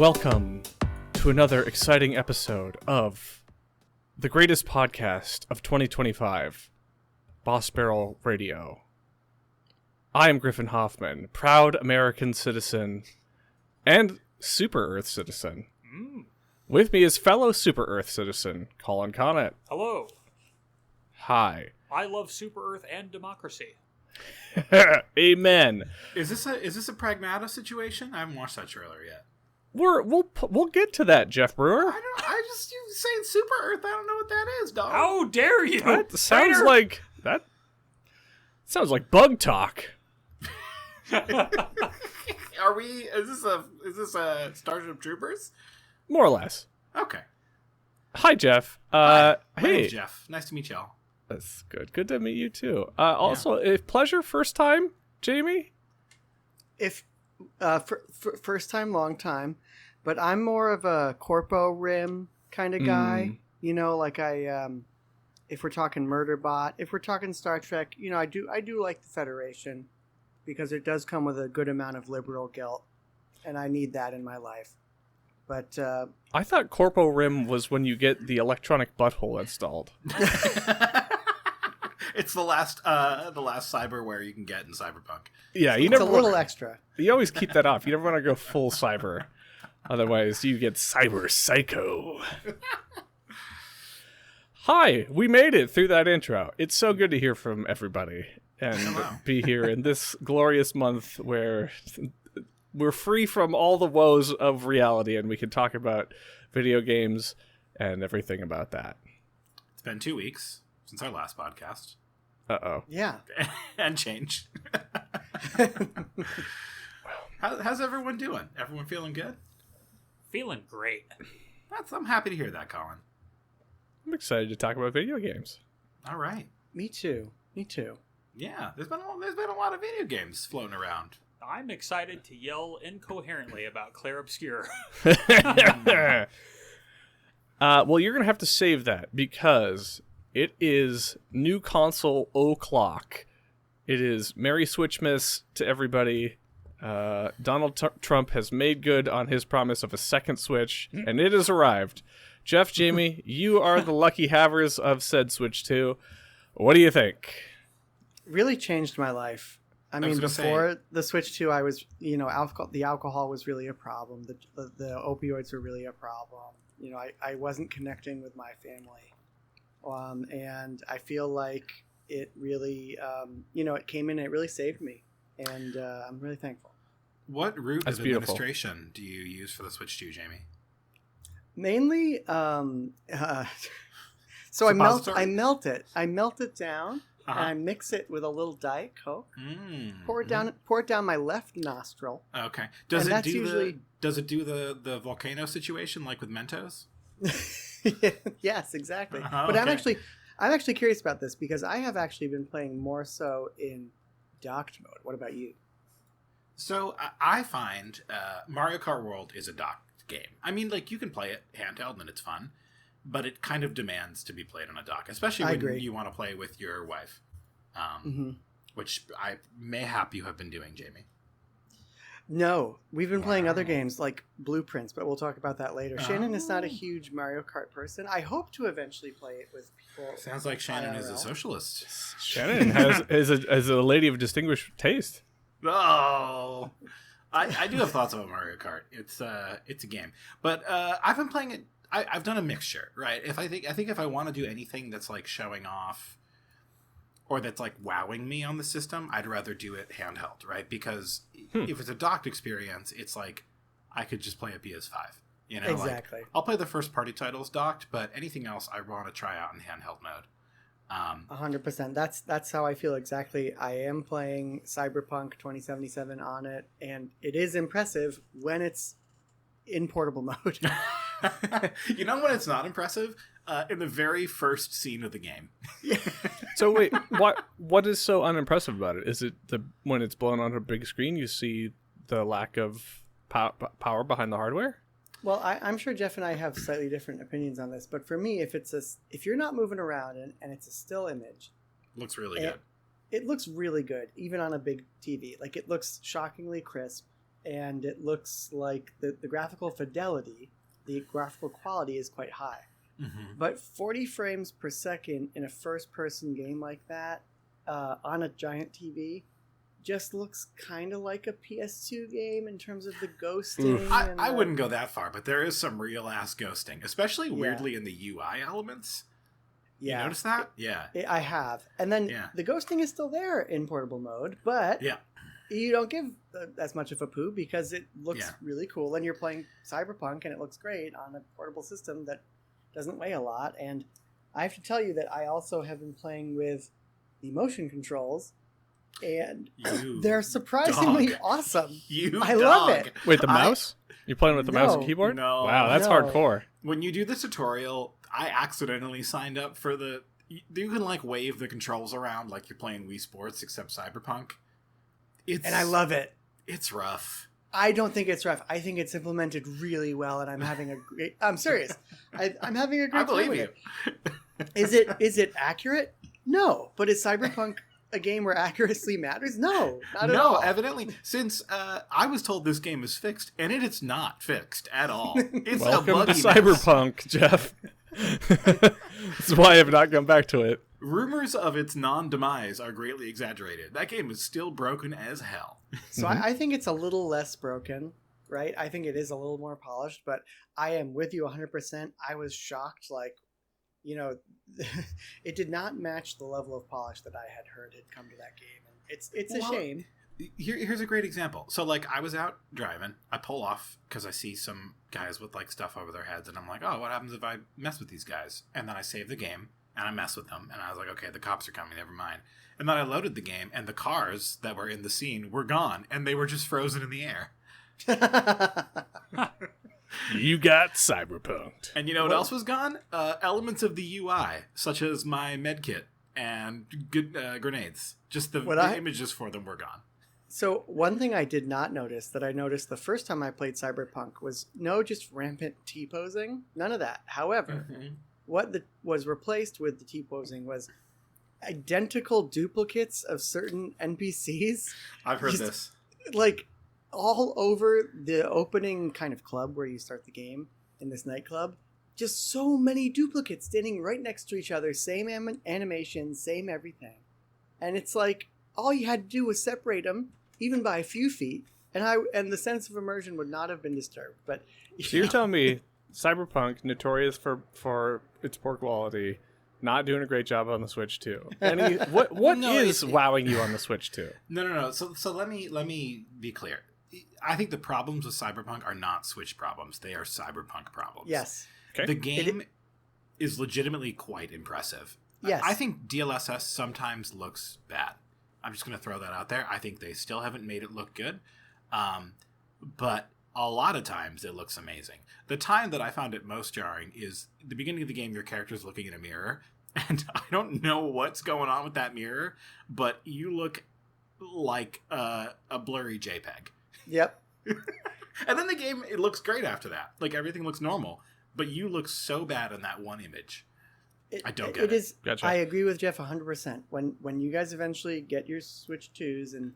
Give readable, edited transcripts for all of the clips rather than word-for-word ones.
Welcome to another exciting episode of the greatest podcast of 2025, Boss Barrel Radio. I am Griffin Hoffman, proud American citizen and Super Earth citizen. With me is fellow Super Earth citizen, Collin Connett. Hello. Hi. I love Super Earth and democracy. Amen. Is this a Pragmata situation? I haven't watched that trailer yet. We'll get to that, Jeff Brewer. You saying Super Earth, I don't know what that is, dog. How dare you? That sounds like bug talk. Is this a Starship Troopers? More or less. Okay. Hi, Jeff. Hi, my hey. name's Jeff. Nice to meet y'all. That's good. Good to meet you, too. Also, a pleasure first time, Jamie? First time, long time, but I'm more of a corpo rim kind of guy. You know, like if we're talking Murderbot, if we're talking Star Trek, you know, I do like the Federation because it does come with a good amount of liberal guilt, and I need that in my life. But I thought Corpo Rim was when you get the electronic butthole installed. It's the last cyberware you can get in Cyberpunk. Yeah, it's a little extra. You always keep that off. You never want to go full cyber. Otherwise, you get cyber psycho. Hi, we made it through that intro. It's so good to hear from everybody and be here in this glorious month where we're free from all the woes of reality and we can talk about video games and everything about that. It's been 2 weeks since our last podcast. Uh-oh. Yeah. And change. How's everyone doing? Everyone feeling good? Feeling great. I'm happy to hear that, Colin. I'm excited to talk about video games. All right. Me too. Yeah, there's been a lot of video games floating around. I'm excited to yell incoherently about Clair Obscure. Well, you're going to have to save that because it is new console o'clock. It is Merry Switchmas to everybody. Donald Trump has made good on his promise of a second Switch, and it has arrived. Jeff, Jamie, you are the lucky havers of said Switch 2. What do you think? Really changed my life. I mean, before the Switch 2, I was, you know, the alcohol was really a problem. The opioids were really a problem. You know, I wasn't connecting with my family. And I feel like it really, it came in and it really saved me. And I'm really thankful. What route of administration do you use for the Switch 2, Jamie? Mainly, so I melt it down. And I mix it with a little Diet Coke. Pour it down my left nostril. Okay. Does it do the volcano situation like with Mentos? Yes, exactly. But okay. I'm actually curious about this because I have actually been playing more so in docked mode. What about you? So I find Mario Kart World is a docked game. I mean, like you can play it handheld and it's fun. But it kind of demands to be played on a dock, especially when you want to play with your wife, which I mayhap you have been doing, Jamie. No, we've been playing other games like Blueprints, but we'll talk about that later. Shannon is not a huge Mario Kart person. I hope to eventually play it with people. Sounds like Shannon is a socialist. Shannon is a lady of distinguished taste. Oh, I do have thoughts about Mario Kart. It's a game, but I've been playing it. I've done a mixture, right? I think if I want to do anything that's like showing off or that's like wowing me on the system, I'd rather do it handheld, right? Because if it's a docked experience, it's like I could just play a PS5. You know, exactly. Like, I'll play the first party titles docked, but anything else I want to try out in handheld mode. 100%. That's how I feel exactly. I am playing Cyberpunk 2077 on it, and it is impressive when it's in portable mode. You know when it's not impressive? In the very first scene of the game. So wait, what is so unimpressive about it? Is it when it's blown on a big screen, you see the lack of power behind the hardware? Well, I'm sure Jeff and I have slightly different opinions on this, but for me, if you're not moving around and it's a still image, looks really good. It looks really good, even on a big TV. Like, it looks shockingly crisp. and it looks like the graphical fidelity, the graphical quality is quite high. Mm-hmm. But 40 frames per second in a first-person game like that on a giant TV just looks kind of like a PS2 game in terms of the ghosting. I wouldn't go that far, but there is some real-ass ghosting, especially weirdly in the UI elements. Yeah. You notice that? I have. And then the ghosting is still there in portable mode, but you don't give as much of a poo because it looks really cool, and you're playing Cyberpunk, and it looks great on a portable system that doesn't weigh a lot. And I have to tell you that I also have been playing with the motion controls, and they're surprisingly awesome. I love it. Wait, the mouse? You're playing with the mouse and keyboard? No. Wow, that's hardcore. When you do the tutorial, I accidentally signed up for you can like wave the controls around like you're playing Wii Sports, except Cyberpunk. And I love it. It's rough. I don't think it's rough. I think it's implemented really well, and I'm having a great... I'm serious. I'm having a great time with it. Is it accurate? No. But is Cyberpunk a game where accuracy matters? No, not at all. No, evidently, since I was told this game is fixed, and it's not fixed at all. It's Welcome to Cyberpunk, Jeff. That's why I have not come back to it. Rumors of its non-demise are greatly exaggerated. That game is still broken as hell. So I think it's a little less broken, right? I think it is a little more polished, but I am with you 100%. I was shocked, like, it did not match the level of polish that I had heard had come to that game. And it's a shame. Here's a great example. So, like, I was out driving. I pull off because I see some guys with, like, stuff over their heads, and I'm like, oh, what happens if I mess with these guys? And then I save the game, and I mess with them, and I was like, okay, the cops are coming, never mind. And then I loaded the game, and the cars that were in the scene were gone, and they were just frozen in the air. You got cyberpunked. And you know what else was gone? Elements of the UI, such as my medkit and grenades. Just the images for them were gone. So one thing I did not notice that I noticed the first time I played Cyberpunk was just rampant T-posing. None of that. However, what was replaced with the T-posing was identical duplicates of certain NPCs. I've heard this. Like, all over the opening kind of club where you start the game in this nightclub. Just so many duplicates standing right next to each other. Same animation, same everything. And it's like, all you had to do was separate them, even by a few feet, and the sense of immersion would not have been disturbed. But so you're telling me Cyberpunk, notorious for its poor quality, not doing a great job on the Switch 2. What is wowing you on the Switch 2? No. So let me be clear. I think the problems with Cyberpunk are not Switch problems. They are Cyberpunk problems. Yes. Okay. The game is legitimately quite impressive. Yes. I think DLSS sometimes looks bad. I'm just going to throw that out there. I think they still haven't made it look good. But a lot of times it looks amazing. The time that I found it most jarring is the beginning of the game. Your character's looking in a mirror, and I don't know what's going on with that mirror, but you look like a blurry JPEG. Yep. And then the game, it looks great after that. Like, everything looks normal, but you look so bad in that one image. I don't get it. Gotcha. I agree with Jeff 100%. When you guys eventually get your Switch 2s and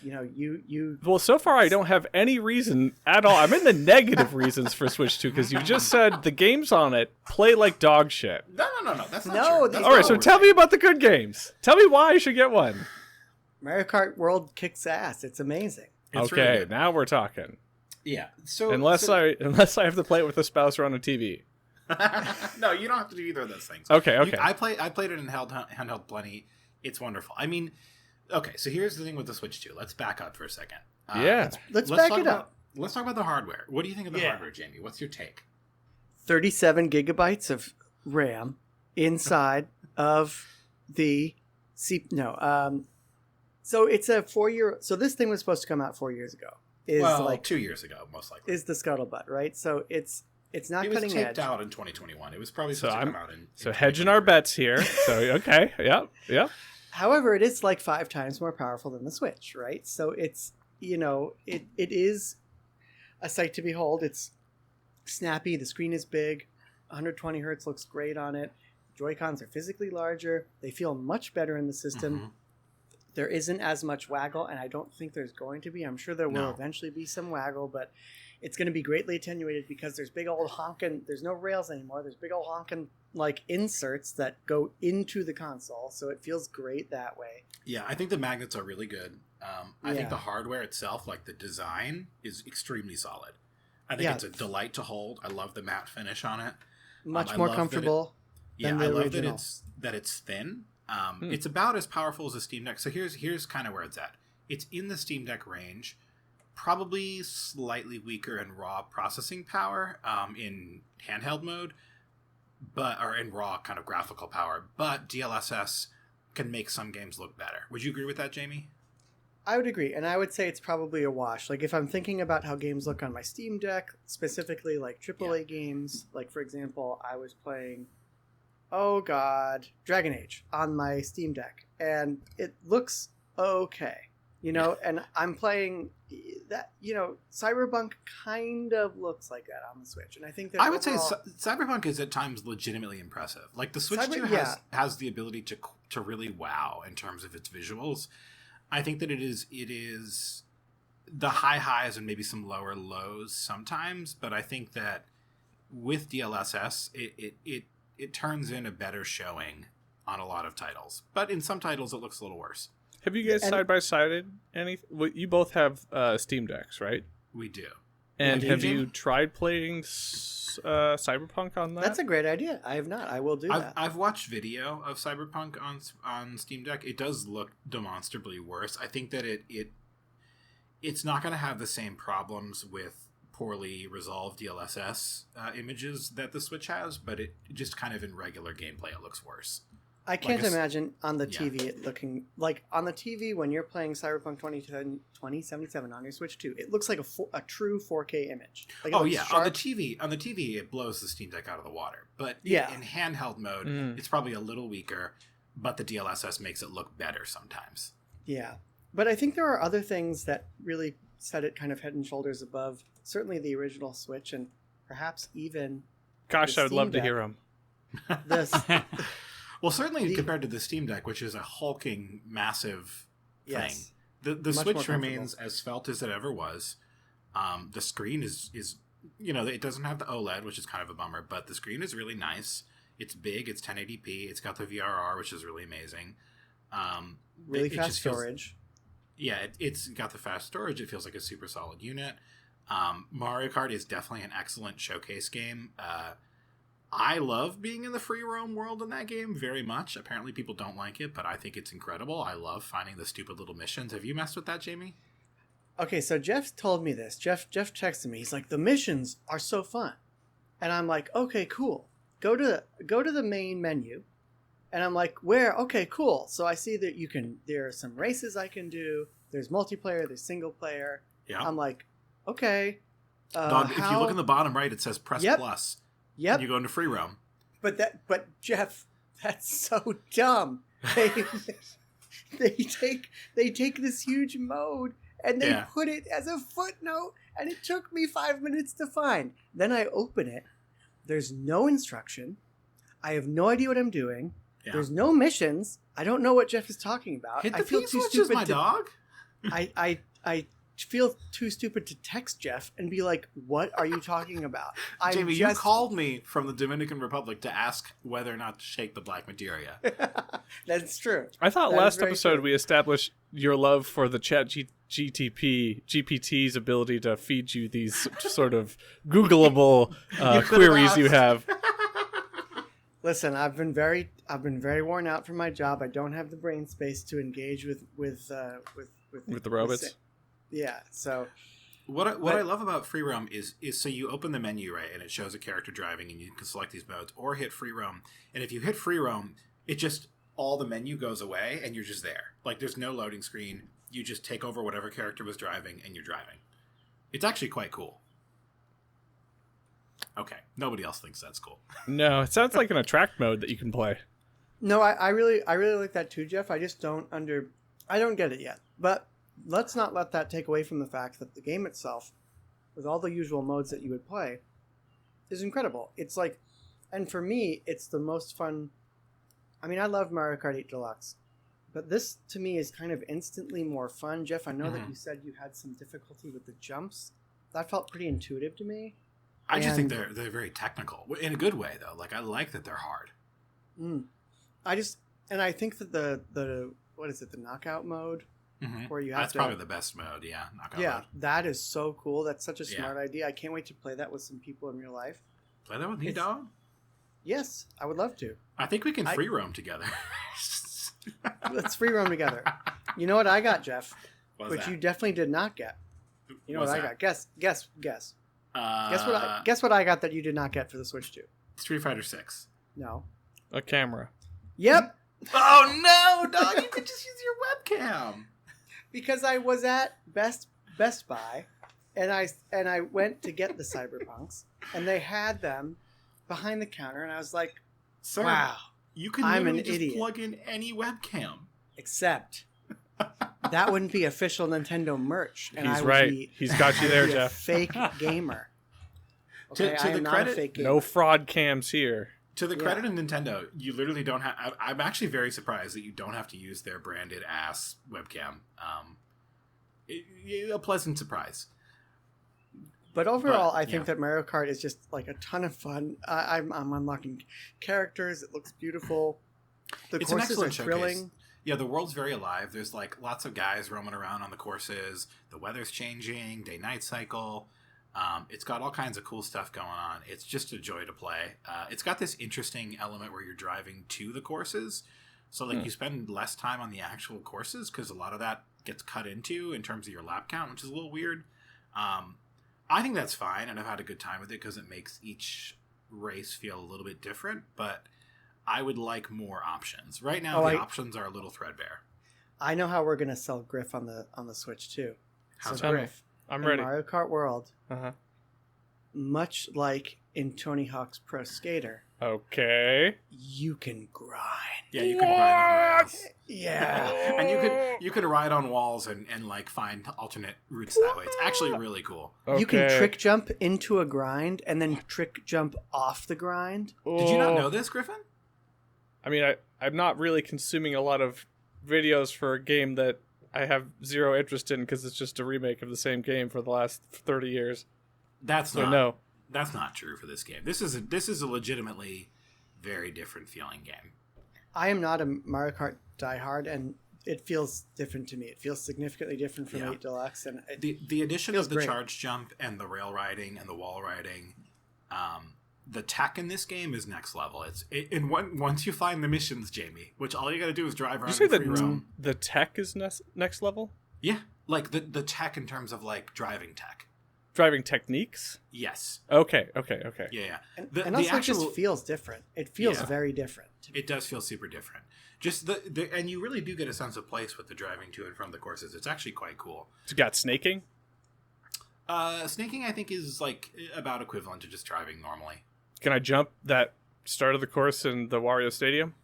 you Well, so far I don't have any reason at all. I'm in the negative reasons for Switch 2 because you just said the games on it play like dog shit. No. That's not true. All right, so tell me about the good games. Tell me why I should get one. Mario Kart World kicks ass. It's amazing. It's okay, really good. now we're talking. Yeah. So unless I have to play it with a spouse or on a TV. No, you don't have to do either of those things. Okay. I played it in handheld plenty. It's wonderful. I mean, okay, so here's the thing with the Switch 2. Let's back up for a second. Let's back it up. Let's talk about the hardware. What do you think of the hardware, Jamie? What's your take? 37 gigabytes of RAM inside of the so it's a 4-year. So this thing was supposed to come out 4 years ago. 2 years ago, most likely. Is the scuttlebutt, right? So it's not cutting edge. It was taped out in 2021. It was probably supposed to come out in. So hedging our bets here. So okay, yeah. However, it is like 5 times more powerful than the Switch, right? So it's it is a sight to behold. It's snappy. The screen is big. 120 hertz looks great on it. Joy-Cons are physically larger. They feel much better in the system. there isn't as much waggle, and I don't think there's going to be. I'm sure there will No. eventually be some waggle, but it's going to be greatly attenuated because there's big old honking. There's no rails anymore. There's big old honking like inserts that go into the console, so it feels great that way. Yeah, I think the magnets are really good. I think Yeah. the hardware itself, like the design, is extremely solid. I think it's a delight to hold. I love the matte finish on it. Much I more love that comfortable. Yeah, than the I love original. that it's thin. It's about as powerful as a Steam Deck. So here's kind of where it's at. It's in the Steam Deck range, probably slightly weaker in raw processing power in handheld mode, or in raw kind of graphical power. But DLSS can make some games look better. Would you agree with that, Jamie? I would agree, and I would say it's probably a wash. Like if I'm thinking about how games look on my Steam Deck, specifically like AAA games, like for example, I was playing, Dragon Age on my Steam Deck, and it looks okay, and I'm playing that, Cyberpunk kind of looks like that on the Switch, and I think that I would say Cyberpunk is at times legitimately impressive. Like the Switch 2 has the ability to really wow in terms of its visuals. I think that it is the high highs and maybe some lower lows sometimes, but I think that with DLSS, it turns in a better showing on a lot of titles. But in some titles, it looks a little worse. Have you guys side by sided anything? Well, you both have Steam Decks, right? We do. And have you tried playing Cyberpunk on that? That's a great idea. I have not. I will do that. I've watched video of Cyberpunk on Steam Deck. It does look demonstrably worse. I think that it's not going to have the same problems with poorly resolved DLSS images that the Switch has, but it just kind of in regular gameplay it looks worse. I can't imagine on the TV it looking like on the TV when you're playing Cyberpunk 2077 on your Switch 2. It looks like a true 4K image. Like on the TV it blows the Steam Deck out of the water. But in handheld mode, it's probably a little weaker, but the DLSS makes it look better sometimes. Yeah, but I think there are other things that really set it kind of head and shoulders above certainly the original Switch and perhaps even. Gosh, I would love to hear them. This. Well, certainly compared to the Steam Deck, which is a hulking, massive thing, the Switch remains as felt as it ever was. The screen is it doesn't have the OLED, which is kind of a bummer, but the screen is really nice. It's big. It's 1080p. It's got the VRR, which is really amazing. Really fast storage. It's got the fast storage. It feels like a super solid unit. Mario Kart is definitely an excellent showcase game. I love being in the free roam world in that game very much. Apparently people don't like it, but I think it's incredible. I love finding the stupid little missions. Have you messed with that, Jamie? Okay, so Jeff told me this. Jeff texted me. He's like, the missions are so fun. And I'm like, okay, cool. Go to the main menu. And I'm like, where? Okay, cool. So I see that there are some races I can do. There's multiplayer, there's single player. Yeah. I'm like, okay. Dog, if you look in the bottom right, it says press plus. Yep. And you go into free roam. But Jeff, that's so dumb. They take this huge mode and they put it as a footnote, and it took me 5 minutes to find. Then I open it. There's no instruction. I have no idea what I'm doing. Yeah. There's no missions. I don't know what Jeff is talking about. Hit the I feel P too switches, stupid my dog. I feel too stupid to text Jeff and be like, what are you talking about? Jamie, you called me from the Dominican Republic to ask whether or not to shake the black materia. That's true. I thought last episode we established your love for the GPT's ability to feed you these sort of Googleable queries you have. Listen, I've been very worn out from my job. I don't have the brain space to engage with the robots. Yeah, so what I love about free roam is so you open the menu, right, and it shows a character driving, and you can select these modes or hit free roam. And if you hit free roam, it just all the menu goes away, and you're just there. Like there's no loading screen. You just take over whatever character was driving, and you're driving. It's actually quite cool. Okay, nobody else thinks that's cool. No, it sounds like an attract mode that you can play. No, I really like that too, Jeff. I just don't get it yet. But let's not let that take away from the fact that the game itself, with all the usual modes that you would play, is incredible. It's like, and for me, it's the most fun. I mean, I love Mario Kart 8 Deluxe, But this, to me, is kind of instantly more fun. Jeff, I know that you said you had some difficulty with the jumps. That felt pretty intuitive to me. I just think they're very technical. In a good way, though. Like, I like that they're hard. I think that the what is it, the knockout mode? Where you have That's probably the best mode, knockout mode. That is so cool. That's such a smart idea. I can't wait to play that with some people in real life. Play that with me, dog? Yes, I would love to. I think we can free roam together. Let's free roam together. You know what I got, Jeff? Which you definitely did not get. You know what I got? Guess. Guess what I got that you did not get for the Switch 2? Street Fighter 6. No. A camera. Yep. Oh no, dog! You could just use your webcam. Because I was at Best Buy, and I went to get the Cyberpunks, and they had them behind the counter, and I was like, Sir, wow. You can literally just plug in any webcam. Except that wouldn't be official Nintendo merch. And He's right. He's got you there, Jeff. Fake gamer. Okay, to the credit, no fraud cams here. To the credit of Nintendo, you literally don't have. I'm actually very surprised that you don't have to use their branded ass webcam. A pleasant surprise. But overall, I think that Mario Kart is just like a ton of fun. I'm unlocking characters. It looks beautiful. The courses are thrilling. Yeah, the world's very alive. There's like lots of guys roaming around on the courses. The weather's changing, day-night cycle. It's got all kinds of cool stuff going on. It's just a joy to play. It's got this interesting element where you're driving to the courses. So like you spend less time on the actual courses because a lot of that gets cut into in terms of your lap count, which is a little weird. I think that's fine, and I've had a good time with it because it makes each race feel a little bit different, but I would like more options. Right now, the options are a little threadbare. I know how we're going to sell Griff on the Switch, too. How's Griff, I'm ready. Mario Kart World, much like in Tony Hawk's Pro Skater, okay, you can grind. Yeah, you can ride on rails. Yeah. And you could ride on walls and like find alternate routes that way. It's actually really cool. Okay. You can trick jump into a grind and then trick jump off the grind. Did you not know this, Griffin? I mean, I'm not really consuming a lot of videos for a game that I have zero interest in because it's just a remake of the same game for the last 30 years. That's not true for this game. This is a legitimately very different feeling game. I am not a Mario Kart diehard, and it feels different to me. It feels significantly different from 8 Deluxe, and the addition of the great. charge jump and the rail riding and the wall riding, the tech in this game is next level. Once you find the missions, Jamie, which all you got to do is drive around. Did you say free roam. The tech is next level? Yeah, like the tech in terms of like driving tech. Driving techniques? Yes. Okay. Yeah. And also it just feels different. It feels very different. It does feel super different. Just and you really do get a sense of place with the driving to and from the courses. It's actually quite cool. It's got snaking? Snaking, I think, is like about equivalent to just driving normally. Can I jump that start of the course in the Wario Stadium?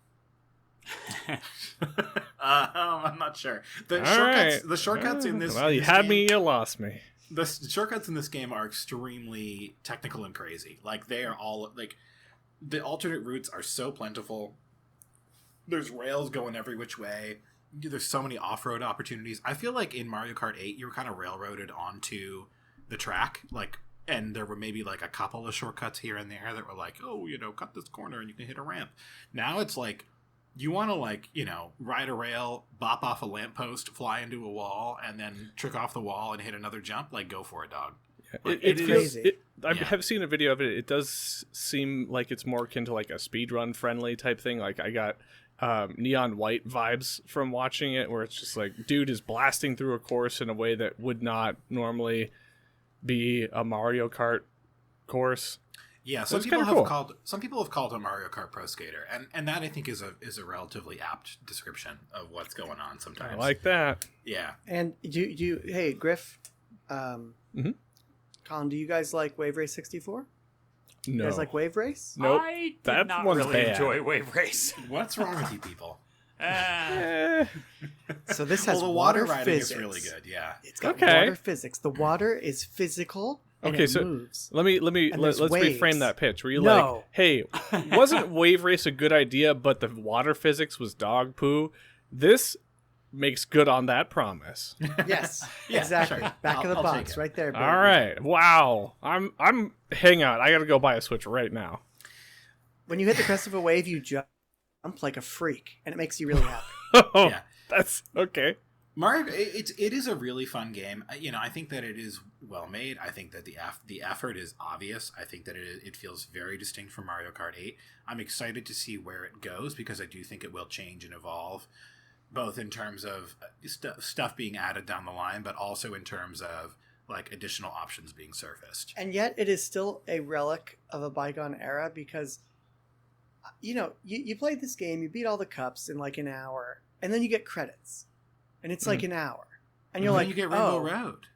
I'm not sure. The shortcuts in this. Well, you had me, you lost me. The shortcuts in this game are extremely technical and crazy. Like, they are all, like, the alternate routes are so plentiful. There's rails going every which way. There's so many off-road opportunities. I feel like in Mario Kart 8, you were kind of railroaded onto the track, like, and there were maybe, like, a couple of shortcuts here and there that were like, oh, cut this corner and you can hit a ramp. Now it's like, you want to, like, ride a rail, bop off a lamppost, fly into a wall, and then trick off the wall and hit another jump. Like, go for it, dog. Like, it's crazy. I have seen a video of it. It does seem like it's more akin to, like, a speedrun friendly type thing. Like, I got Neon White vibes from watching it, where it's just like, dude is blasting through a course in a way that would not normally be a Mario Kart course. Yeah, some people have called it Mario Kart Pro Skater, and that I think is a relatively apt description of what's going on sometimes. I like that. Yeah. And hey Griff, Colin, do you guys like Wave Race 64? No. You guys like Wave Race? Nope. I did That not one's really bad. enjoy Wave Race. What's wrong with you people? So this has the water riding physics. is really good. Yeah. It's got water physics. The water is physical. And Okay, it so moves. let's waves. reframe that pitch. Were you No. like, hey, wasn't Wave Race a good idea, but the water physics was dog poo? This makes good on that promise. Yes, Yeah, exactly. sure. Back of the I'll take box, it. right there. Baby. All right. Wow. I'm hang on. I got to go buy a Switch right now. When you hit the crest of a wave, you jump like a freak, and it makes you really happy. Oh, Yeah. that's okay. Mario, it is a really fun game. I think that it is well made. I think that the effort is obvious. I think that it feels very distinct from Mario Kart 8. I'm excited to see where it goes because I do think it will change and evolve, both in terms of stuff being added down the line, but also in terms of like additional options being surfaced. And yet, it is still a relic of a bygone era because, you played this game, you beat all the cups in like an hour, and then you get credits. And it's like an hour. And you're like, you get Rainbow Road.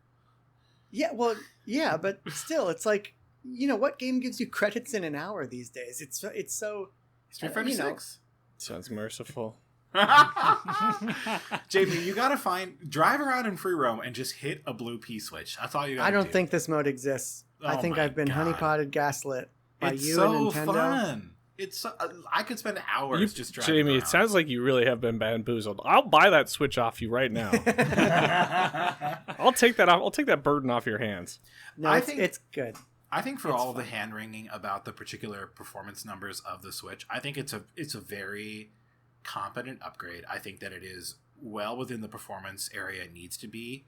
Yeah, well, yeah, but still, it's like, what game gives you credits in an hour these days? It's so... Street Fighter 6. Sounds merciful. Jamie, you gotta drive around in free roam and just hit a blue P switch. That's all you gotta do. I don't think this mode exists. I think I've been honeypotted gaslit by it's you so and Nintendo. Fun. It's so, I could spend hours just driving Jamie, around. it sounds like you really have been bamboozled. I'll buy that Switch off you right now. I'll take that off. I'll take that burden off your hands. No, it's good. I think for all the hand wringing about the particular performance numbers of the Switch, I think it's a very competent upgrade. I think that it is well within the performance area it needs to be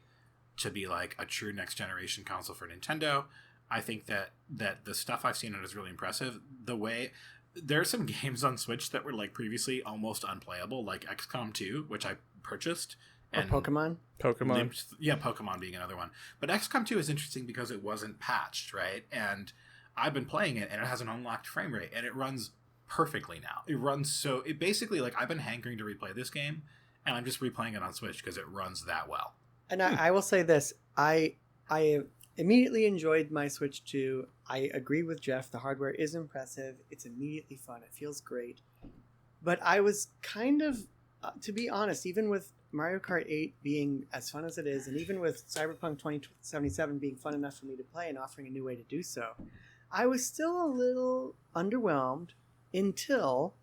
like a true next generation console for Nintendo. I think that the stuff I've seen on it is really impressive. The way there are some games on Switch that were like previously almost unplayable, like XCOM 2, which I purchased. And Pokemon? Pokemon being another one. But XCOM 2 is interesting because it wasn't patched, right? And I've been playing it, and it has an unlocked frame rate, and it runs perfectly now. It basically, like, I've been hankering to replay this game, and I'm just replaying it on Switch because it runs that well. And I will say this. I immediately enjoyed my Switch 2. I agree with Geoff. The hardware is impressive. It's immediately fun. It feels great. But I was kind of, to be honest, even with Mario Kart 8 being as fun as it is, and even with Cyberpunk 2077 being fun enough for me to play and offering a new way to do so, I was still a little underwhelmed until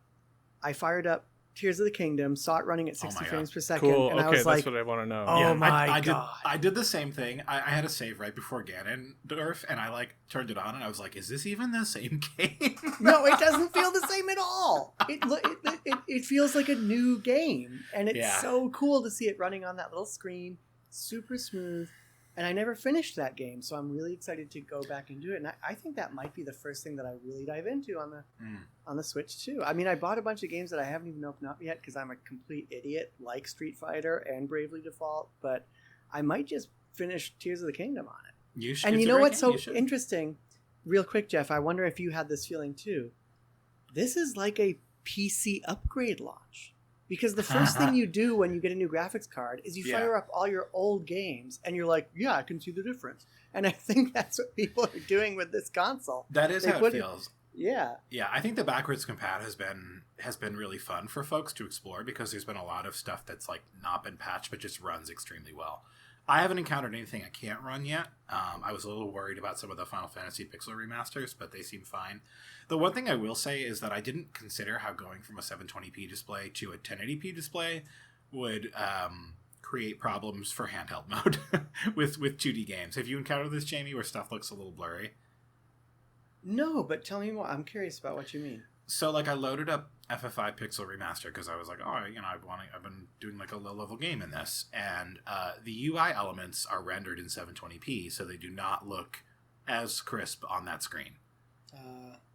I fired up Tears of the Kingdom, saw it running at 60 frames per second, Cool. and Okay, I was like, that's what I want to know. oh Yeah, my God. I did the same thing. I had a save right before Ganondorf, and I like turned it on, and I was like, "Is this even the same game?" No, it doesn't feel the same at all. It feels like a new game, and it's so cool to see it running on that little screen, super smooth. And I never finished that game, so I'm really excited to go back and do it. And I think that might be the first thing that I really dive into on the Switch too. I mean, I bought a bunch of games that I haven't even opened up yet because I'm a complete idiot, like Street Fighter and Bravely Default. But I might just finish Tears of the Kingdom on it. You should. And you know what's so interesting? Real quick, Geoff, I wonder if you had this feeling too. This is like a PC upgrade launch. Because the first thing you do when you get a new graphics card is you fire up all your old games and you're like, yeah, I can see the difference. And I think that's what people are doing with this console. That is how it feels. Yeah. Yeah, I think the backwards compat has been really fun for folks to explore because there's been a lot of stuff that's like not been patched but just runs extremely well. I haven't encountered anything I can't run yet. I was a little worried about some of the Final Fantasy Pixel remasters, but they seem fine. The one thing I will say is that I didn't consider how going from a 720p display to a 1080p display would create problems for handheld mode with 2D games. Have you encountered this, Jamie, where stuff looks a little blurry? No, but tell me more. I'm curious about what you mean. So, like, I loaded up FF5 Pixel Remaster because I was like, I've been doing like a low-level game in this, and the UI elements are rendered in 720p, so they do not look as crisp on that screen.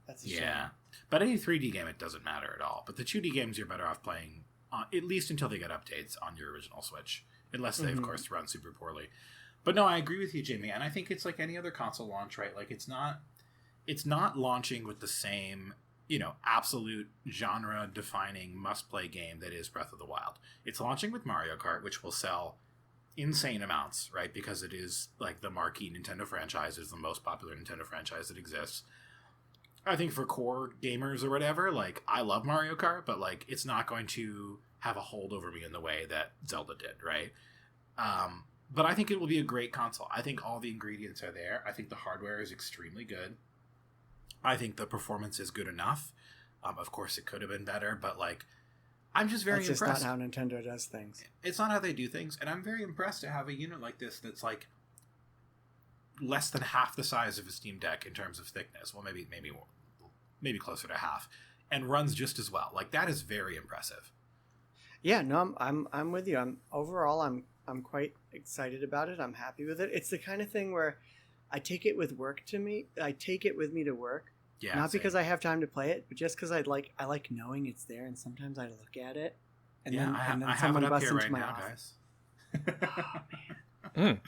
That's a shame. But any 3D game, it doesn't matter at all. But the 2D games, you're better off playing, at least until they get updates on your original Switch, unless they, of course, run super poorly. But no, I agree with you, Jamie, and I think it's like any other console launch, right? Like, it's not launching with the same, absolute genre-defining must-play game that is Breath of the Wild. It's launching with Mario Kart, which will sell insane amounts, right? Because it is, like, the marquee Nintendo franchise, is the most popular Nintendo franchise that exists. I think for core gamers or whatever, like, I love Mario Kart, but, like, it's not going to have a hold over me in the way that Zelda did, right? But I think it will be a great console. I think all the ingredients are there. I think the hardware is extremely good. I think the performance is good enough. Of course, it could have been better, but, like, I'm just very That's impressed. just not how Nintendo does things. It's not how they do things, and I'm very impressed to have a unit like this that's like less than half the size of a Steam Deck in terms of thickness. Well, maybe closer to half, and runs just as well. Like, that is very impressive. Yeah, no, I'm with you. I'm quite excited about it. I'm happy with it. It's the kind of thing where I take it with me to work. Yeah, Not same. because I have time to play it, but just because I like knowing it's there, and sometimes I look at it, and then I have someone it up busts here into right my now, office. guys.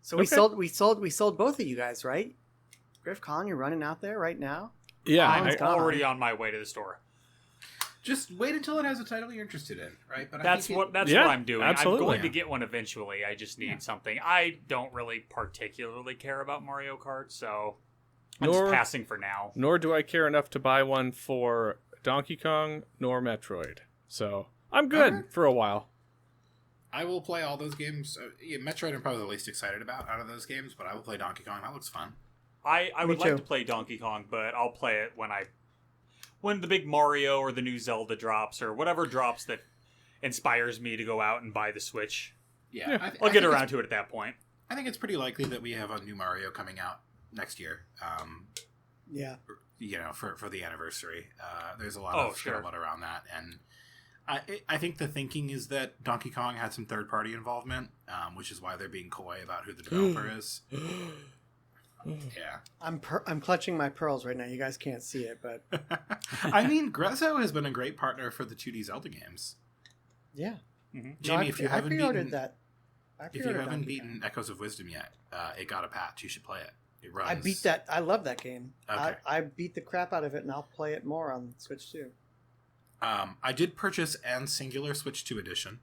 So Okay. we sold both of you guys, right? Griff, Collin, you're running out there right now. Yeah, I'm Colin's gone. already on my way to the store. Just wait until it has a title you're interested in, right? But That's what Yeah, I'm doing. absolutely. I'm going to get one eventually. I just need something. I don't really particularly care about Mario Kart, so I'm just passing for now. Nor do I care enough to buy one for Donkey Kong nor Metroid. So I'm good Okay. for a while. I will play all those games. Metroid I'm probably the least excited about out of those games, but I will play Donkey Kong. That looks fun. I would Me like too. to play Donkey Kong, but I'll play it when the big Mario or the new Zelda drops or whatever drops that inspires me to go out and buy the Switch. Yeah, I'll get around to it at that point. I think it's pretty likely that we have a new Mario coming out next year. Yeah. For the anniversary. There's a lot Oh, of sure. scuttlebutt around that, and I think the thinking is that Donkey Kong had some third party involvement, which is why they're being coy about who the developer is. Yeah. I'm clutching my pearls right now. You guys can't see it, but I mean, Grezzo has been a great partner for the 2D Zelda games. yeah. Mm-hmm. Jamie, if you haven't beaten Donkey beaten Echoes of Wisdom yet, it got a patch. You should play it. It runs. I beat that. I love that game. Okay. I beat the crap out of it, and I'll play it more on Switch too. I did purchase and Singular Switch 2 Edition,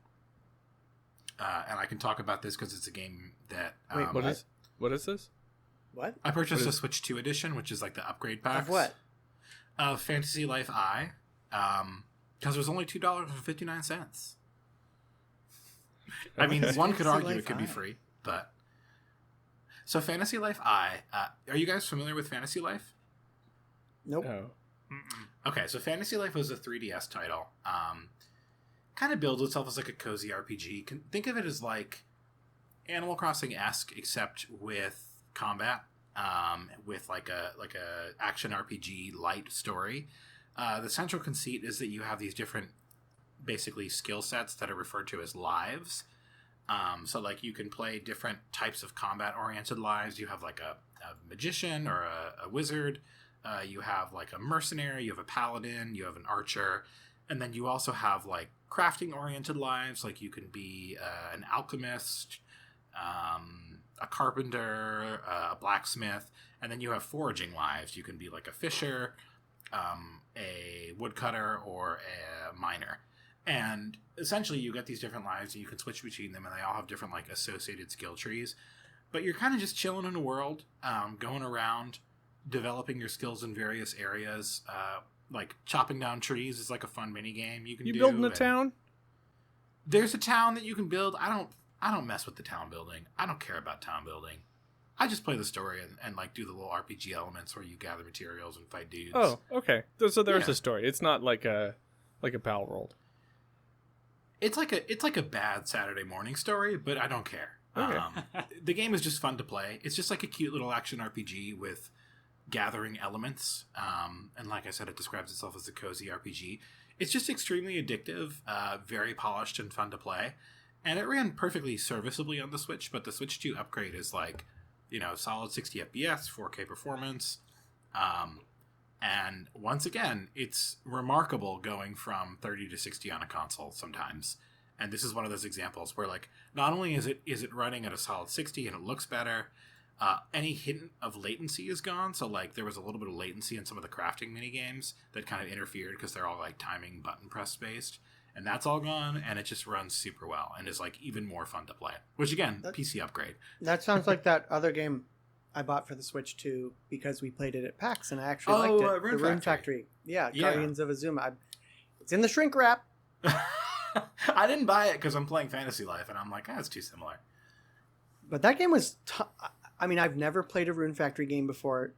and I can talk about this because it's a game that. Wait, What is this? What? I purchased What a is- Switch 2 Edition, which is like the upgrade packs. Of what? Of Fantasy Life I, because it was only $2.59. I mean, one could Fantasy argue Life it could be I? free, but so Fantasy Life I. Are you guys familiar with Fantasy Life? Nope. Oh. Okay, so Fantasy Life was a 3DS title. Kind of builds itself as like a cozy RPG. Think of it as like Animal Crossing-esque, except with combat, with like a action RPG light story. The central conceit is that you have these different, basically, skill sets that are referred to as lives. So like you can play different types of combat-oriented lives. You have like a magician or a wizard. You have like a mercenary. You have a paladin. You have an archer. And then you also have like crafting-oriented lives. Like you can be an alchemist, a carpenter, a blacksmith. And then you have foraging lives. You can be like a fisher, a woodcutter, or a miner. And essentially you get these different lives and you can switch between them, and they all have different like associated skill trees. But you're kind of just chilling in a world, going around, developing your skills in various areas. Like chopping down trees is like a fun mini game you can do. You building a and town? There's a town that you can build. I don't mess with the town building. I don't care about town building. I just play the story and like do the little RPG elements where you gather materials and fight dudes. Oh, okay. So there's Yeah. a story. It's not like a Pal World. It's like a bad Saturday morning story, but I don't care. Okay. The game is just fun to play. It's just like a cute little action RPG with gathering elements. And like I said, it describes itself as a cozy RPG. It's just extremely addictive, very polished and fun to play. And it ran perfectly serviceably on the Switch, but the Switch 2 upgrade is like, solid 60 FPS, 4K performance. And once again, it's remarkable going from 30 to 60 on a console sometimes. And this is one of those examples where, like, not only is it running at a solid 60 and it looks better, any hint of latency is gone. So, like, there was a little bit of latency in some of the crafting mini games that kind of interfered because they're all, like, timing button press based. And that's all gone, and it just runs super well and is, like, even more fun to play. Which, again, PC upgrade. That sounds like that other game I bought for the Switch 2 because we played it at PAX and I actually liked it. Rune the Rune Factory. Factory. Yeah, Yeah. Guardians of Azuma. It's in the shrink wrap. I didn't buy it because I'm playing Fantasy Life, and I'm like, it's too similar. But that game was I mean, I've never played a Rune Factory game before.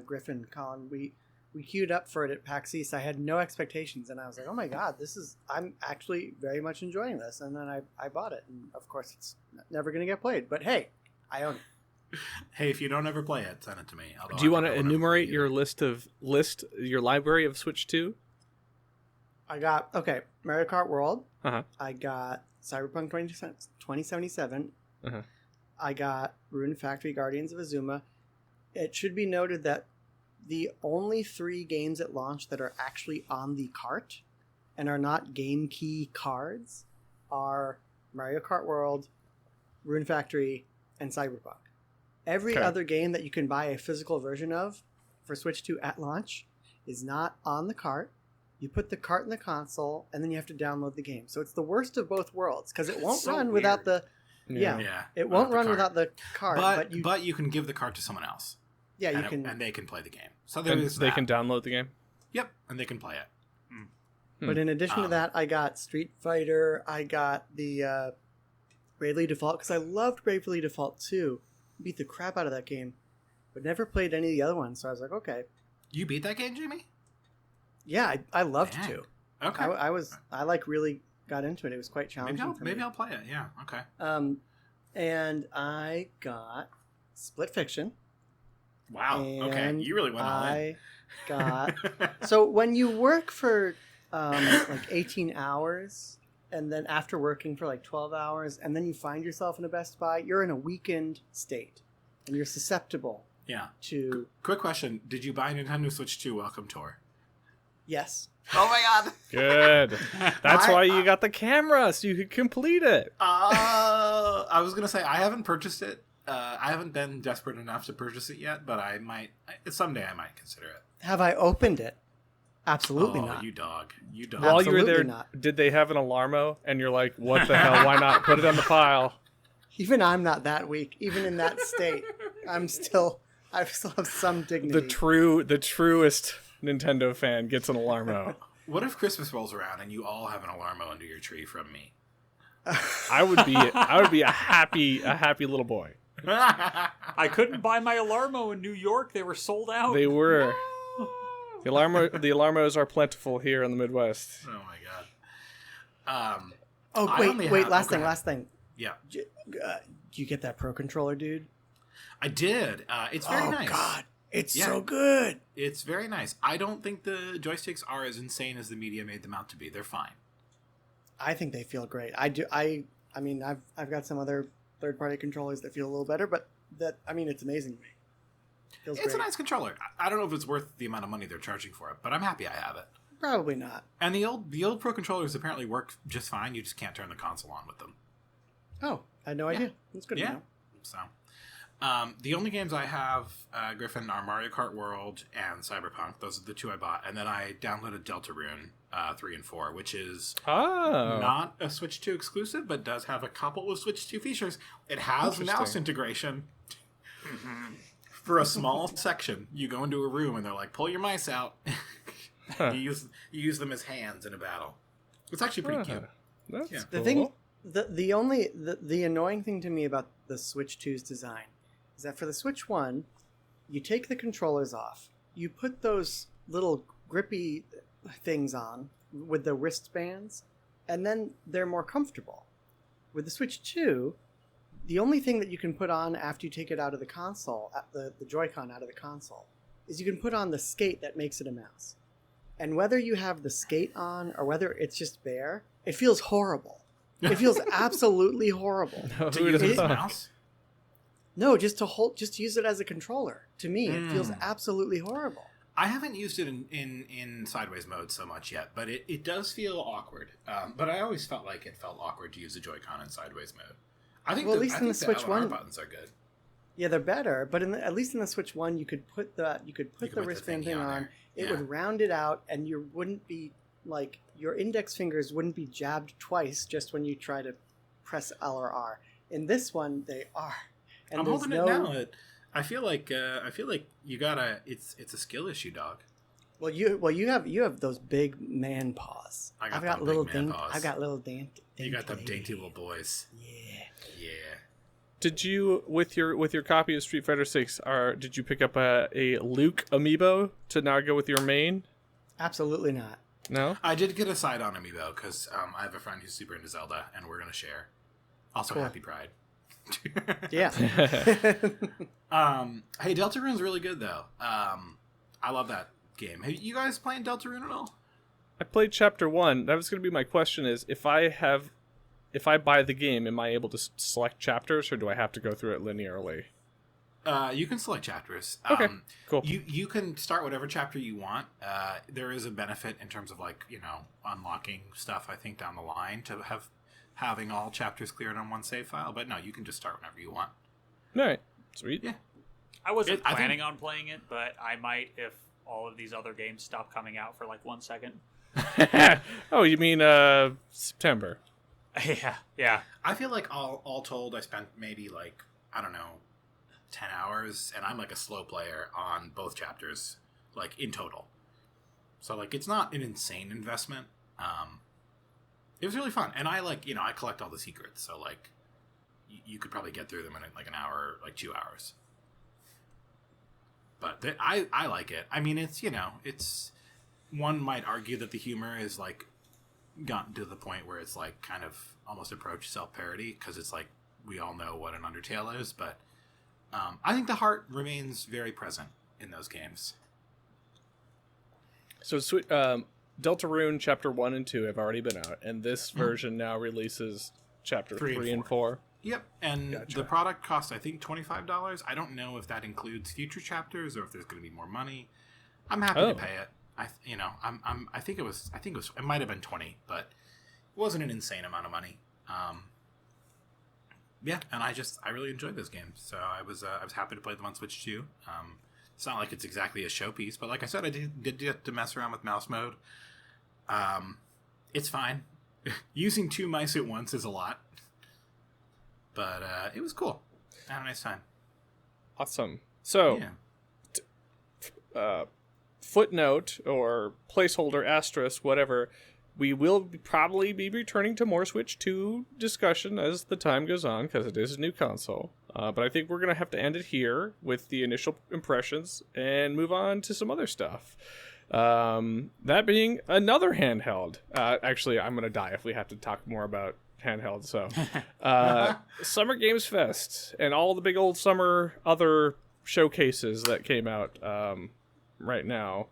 Griff and Collin, we we queued up for it at PAX East. I had no expectations, and I was like, oh my god, I'm actually very much enjoying this. And then I bought it, and of course it's never going to get played, but hey, I own it. Hey, if you don't ever play it, send it to me. Do you want to enumerate your your library of Switch 2? I got Mario Kart World. Uh-huh. I got Cyberpunk 2077. Uh-huh. I got Rune Factory Guardians of Azuma. It should be noted that the only 3 games at launch that are actually on the cart and are not game key cards are Mario Kart World, Rune Factory, and Cyberpunk. Every other game that you can buy a physical version of for Switch 2 at launch is not on the cart. You put the cart in the console, and then you have to download the game. So it's the worst of both worlds, because it won't run without the... It won't run without the cart. But you can give the cart to someone else. Yeah, you can, can... and they can play the game. So they can download the game? Yep, and they can play it. But in addition to that, I got Street Fighter, I got the Bravely Default, because I loved Bravely Default 2. Beat the crap out of that game, but never played any of the other ones, so I was like, okay. You beat that game, Jamie? Yeah, I loved to. Okay. I really got into it. It was quite challenging. Maybe I'll play it. Yeah. Okay. And I got Split Fiction. Wow. Okay. You really went all in. I got. So when you work for like 18 hours, and then after working for like 12 hours, and then you find yourself in a Best Buy, you're in a weakened state, and you're susceptible. Yeah. To. Quick question: did you buy Nintendo Switch 2 Welcome Tour? Yes. Oh my god. Good. That's why you got the camera, so you could complete it. I was gonna say I haven't purchased it. I haven't been desperate enough to purchase it yet, but I might. Someday I might consider it. Have I opened it? Absolutely not. You dog. While you were there, did they have an Alarmo? And you're like, what the hell? Why not put it on the pile? Even I'm not that weak. Even in that state, I still have some dignity. The truest Nintendo fan gets an Alarmo. What if Christmas rolls around and you all have an Alarmo under your tree from me? I would be a happy little boy. I couldn't buy my Alarmo in New York. They were sold out. They were. The Alarmos are plentiful here in the Midwest. Oh my god. Wait, last thing. Yeah. Do you get that Pro Controller, dude? I did. It's very nice. Oh god. It's so good. It's very nice. I don't think the joysticks are as insane as the media made them out to be. They're fine. I think they feel great. I do. I mean, I've got some other third-party controllers that feel a little better, but it's amazing to me. Feels it's great. a nice controller. I don't know if it's worth the amount of money they're charging for it, but I'm happy I have it. Probably not. And the old Pro controllers apparently work just fine. You just can't turn the console on with them. Oh, I had no idea. That's good to know. So, the only games I have, Griffin, are Mario Kart World and Cyberpunk. Those are the 2 I bought. And then I downloaded Deltarune 3 and 4, which is not a Switch 2 exclusive, but does have a couple of Switch 2 features. It has mouse integration. For a small section, you go into a room and they're like, pull your mice out. You use them as hands in a battle. It's actually pretty cute. That's cool. The thing, the annoying thing to me about the Switch 2's design is that for the Switch 1, you take the controllers off, you put those little grippy things on with the wristbands, and then they're more comfortable. With the Switch 2, the only thing that you can put on after you take it out of the console, the Joy-Con out of the console, is you can put on the skate that makes it a mouse. And whether you have the skate on or whether it's just bare, it feels horrible. It feels absolutely horrible. No, to use it as a mouse? No, just to use it as a controller. To me, it feels absolutely horrible. I haven't used it in sideways mode so much yet, but it does feel awkward. But I always felt like it felt awkward to use a Joy-Con in sideways mode. I think at least in the Switch LR 1 buttons are good. Yeah, they're better, but at least in the Switch 1 you could put the wristband thing on. It would round it out, and you wouldn't be like your index fingers wouldn't be jabbed twice just when you try to press L or R. In this one, they are. And I'm holding it now. I feel like you gotta. It's a skill issue, dog. Well, you have those big man paws. I've got little man paws. I've got little dainty. You got them dainty little boys. Yeah. did you with your copy of Street Fighter 6? Did you pick up a Luke amiibo to now go with your main? Absolutely not. No. I did get a side-on amiibo because I have a friend who's super into Zelda, and we're gonna share. Also, cool. Happy Pride. Yeah. Hey, Deltarune's really good though. I love that game. Have you guys playing Deltarune at all? I played Chapter 1. That was going to be my question: is if I buy the game, am I able to select chapters, or do I have to go through it linearly? You can select chapters. Okay, cool. You can start whatever chapter you want. There is a benefit in terms of unlocking stuff. I think down the line to having all chapters cleared on one save file. But no, you can just start whenever you want. All right, sweet. Yeah. I wasn't planning on playing it, but I might if all of these other games stop coming out for like 1 second. Oh, you mean September? Yeah. I feel like all told, I spent maybe 10 hours, and I'm like a slow player on both chapters, in total. So it's not an insane investment. It was really fun, and I I collect all the secrets, so you could probably get through them in an hour, 2 hours. But I like it. I mean, it's one might argue that the humor is gotten to the point where it's kind of almost approached self-parody because it's we all know what an Undertale is, but I think the heart remains very present in those games. So Deltarune Chapter 1 and 2 have already been out, and this version now releases Chapter 3 and 4. Yep, and Gotcha. The product costs, I think, $25. I don't know if that includes future chapters or if there's going to be more money. I'm happy to pay it. I think it might have been 20, but it wasn't an insane amount of money. Yeah, and I really enjoyed those games, so I was happy to play them on Switch too. It's not like it's exactly a showpiece, but like I said, I did get to mess around with mouse mode. It's fine. Using 2 mice at once is a lot. But it was cool. I had a nice time. Awesome. So, footnote or placeholder, asterisk, whatever, we will probably be returning to more Switch 2 discussion as the time goes on, because it is a new console. But I think we're going to have to end it here with the initial impressions and move on to some other stuff. That being another handheld. Actually, I'm going to die if we have to talk more about handheld. So Summer Games Fest and all the big old summer other showcases that came out right now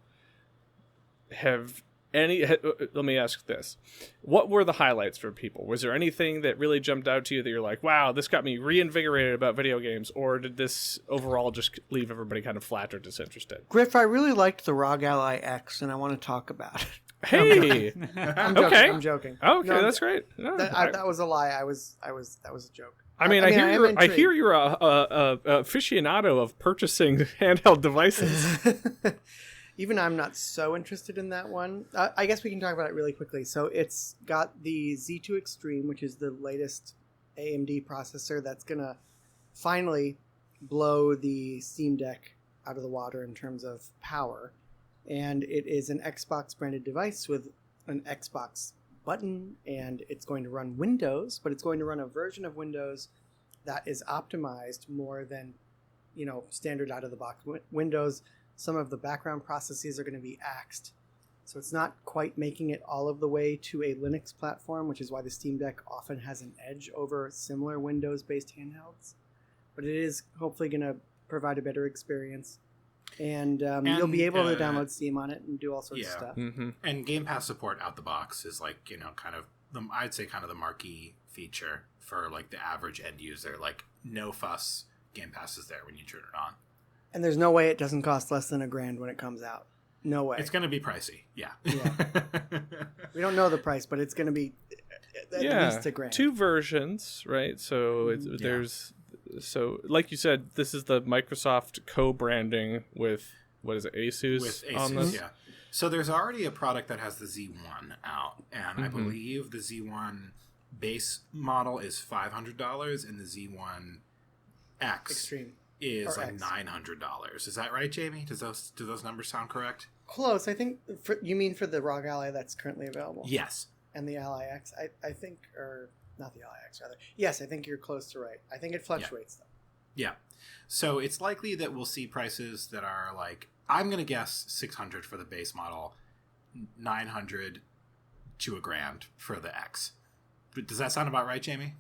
let me ask this: what were the highlights for people? Was there anything that really jumped out to you that you're like, wow, this got me reinvigorated about video games, or did this overall just leave everybody kind of flat or disinterested? Griff, I really liked the ROG Ally X, and I want to talk about it. Hey, I'm joking. Okay, No, that's great. No, that was a lie. That was a joke. I hear you're a aficionado of purchasing handheld devices. Even I'm not so interested in that one. I guess we can talk about it really quickly. So it's got the Z2 Extreme, which is the latest AMD processor that's going to finally blow the Steam Deck out of the water in terms of power. And it is an Xbox branded device with an Xbox button, and it's going to run Windows, but it's going to run a version of Windows that is optimized more than, standard out of the box Windows. Some of the background processes are going to be axed. So it's not quite making it all of the way to a Linux platform, which is why the Steam Deck often has an edge over similar Windows-based handhelds. But it is hopefully going to provide a better experience. And you'll be able to download Steam on it and do all sorts of stuff. Mm-hmm. And Game Pass support out the box is kind of I'd say kind of the marquee feature for the average end user. No fuss, Game Pass is there when you turn it on. And there's no way it doesn't cost less than $1,000 when it comes out. No way. It's going to be pricey. Yeah. We don't know the price, but it's going to be at least $1,000. 2 versions, right? So there's like you said, this is the Microsoft co-branding with what is it, Asus? With Asus, on this? yeah. So there's already a product that has the Z1 out, and I believe the Z1 base model is $500, and the Z1 X Extreme is X. $900. Is that right, Jamie? Do those numbers sound correct? Close. I think you mean for the ROG Ally that's currently available. Yes. and the LIX, I think, or not the LIX, rather. Yes, I think you're close to right. I think it fluctuates, though. Yeah. So it's likely that we'll see prices that are like, I'm going to guess 600 for the base model, 900 to $1,000 for the X. But does that sound about right, Jamie?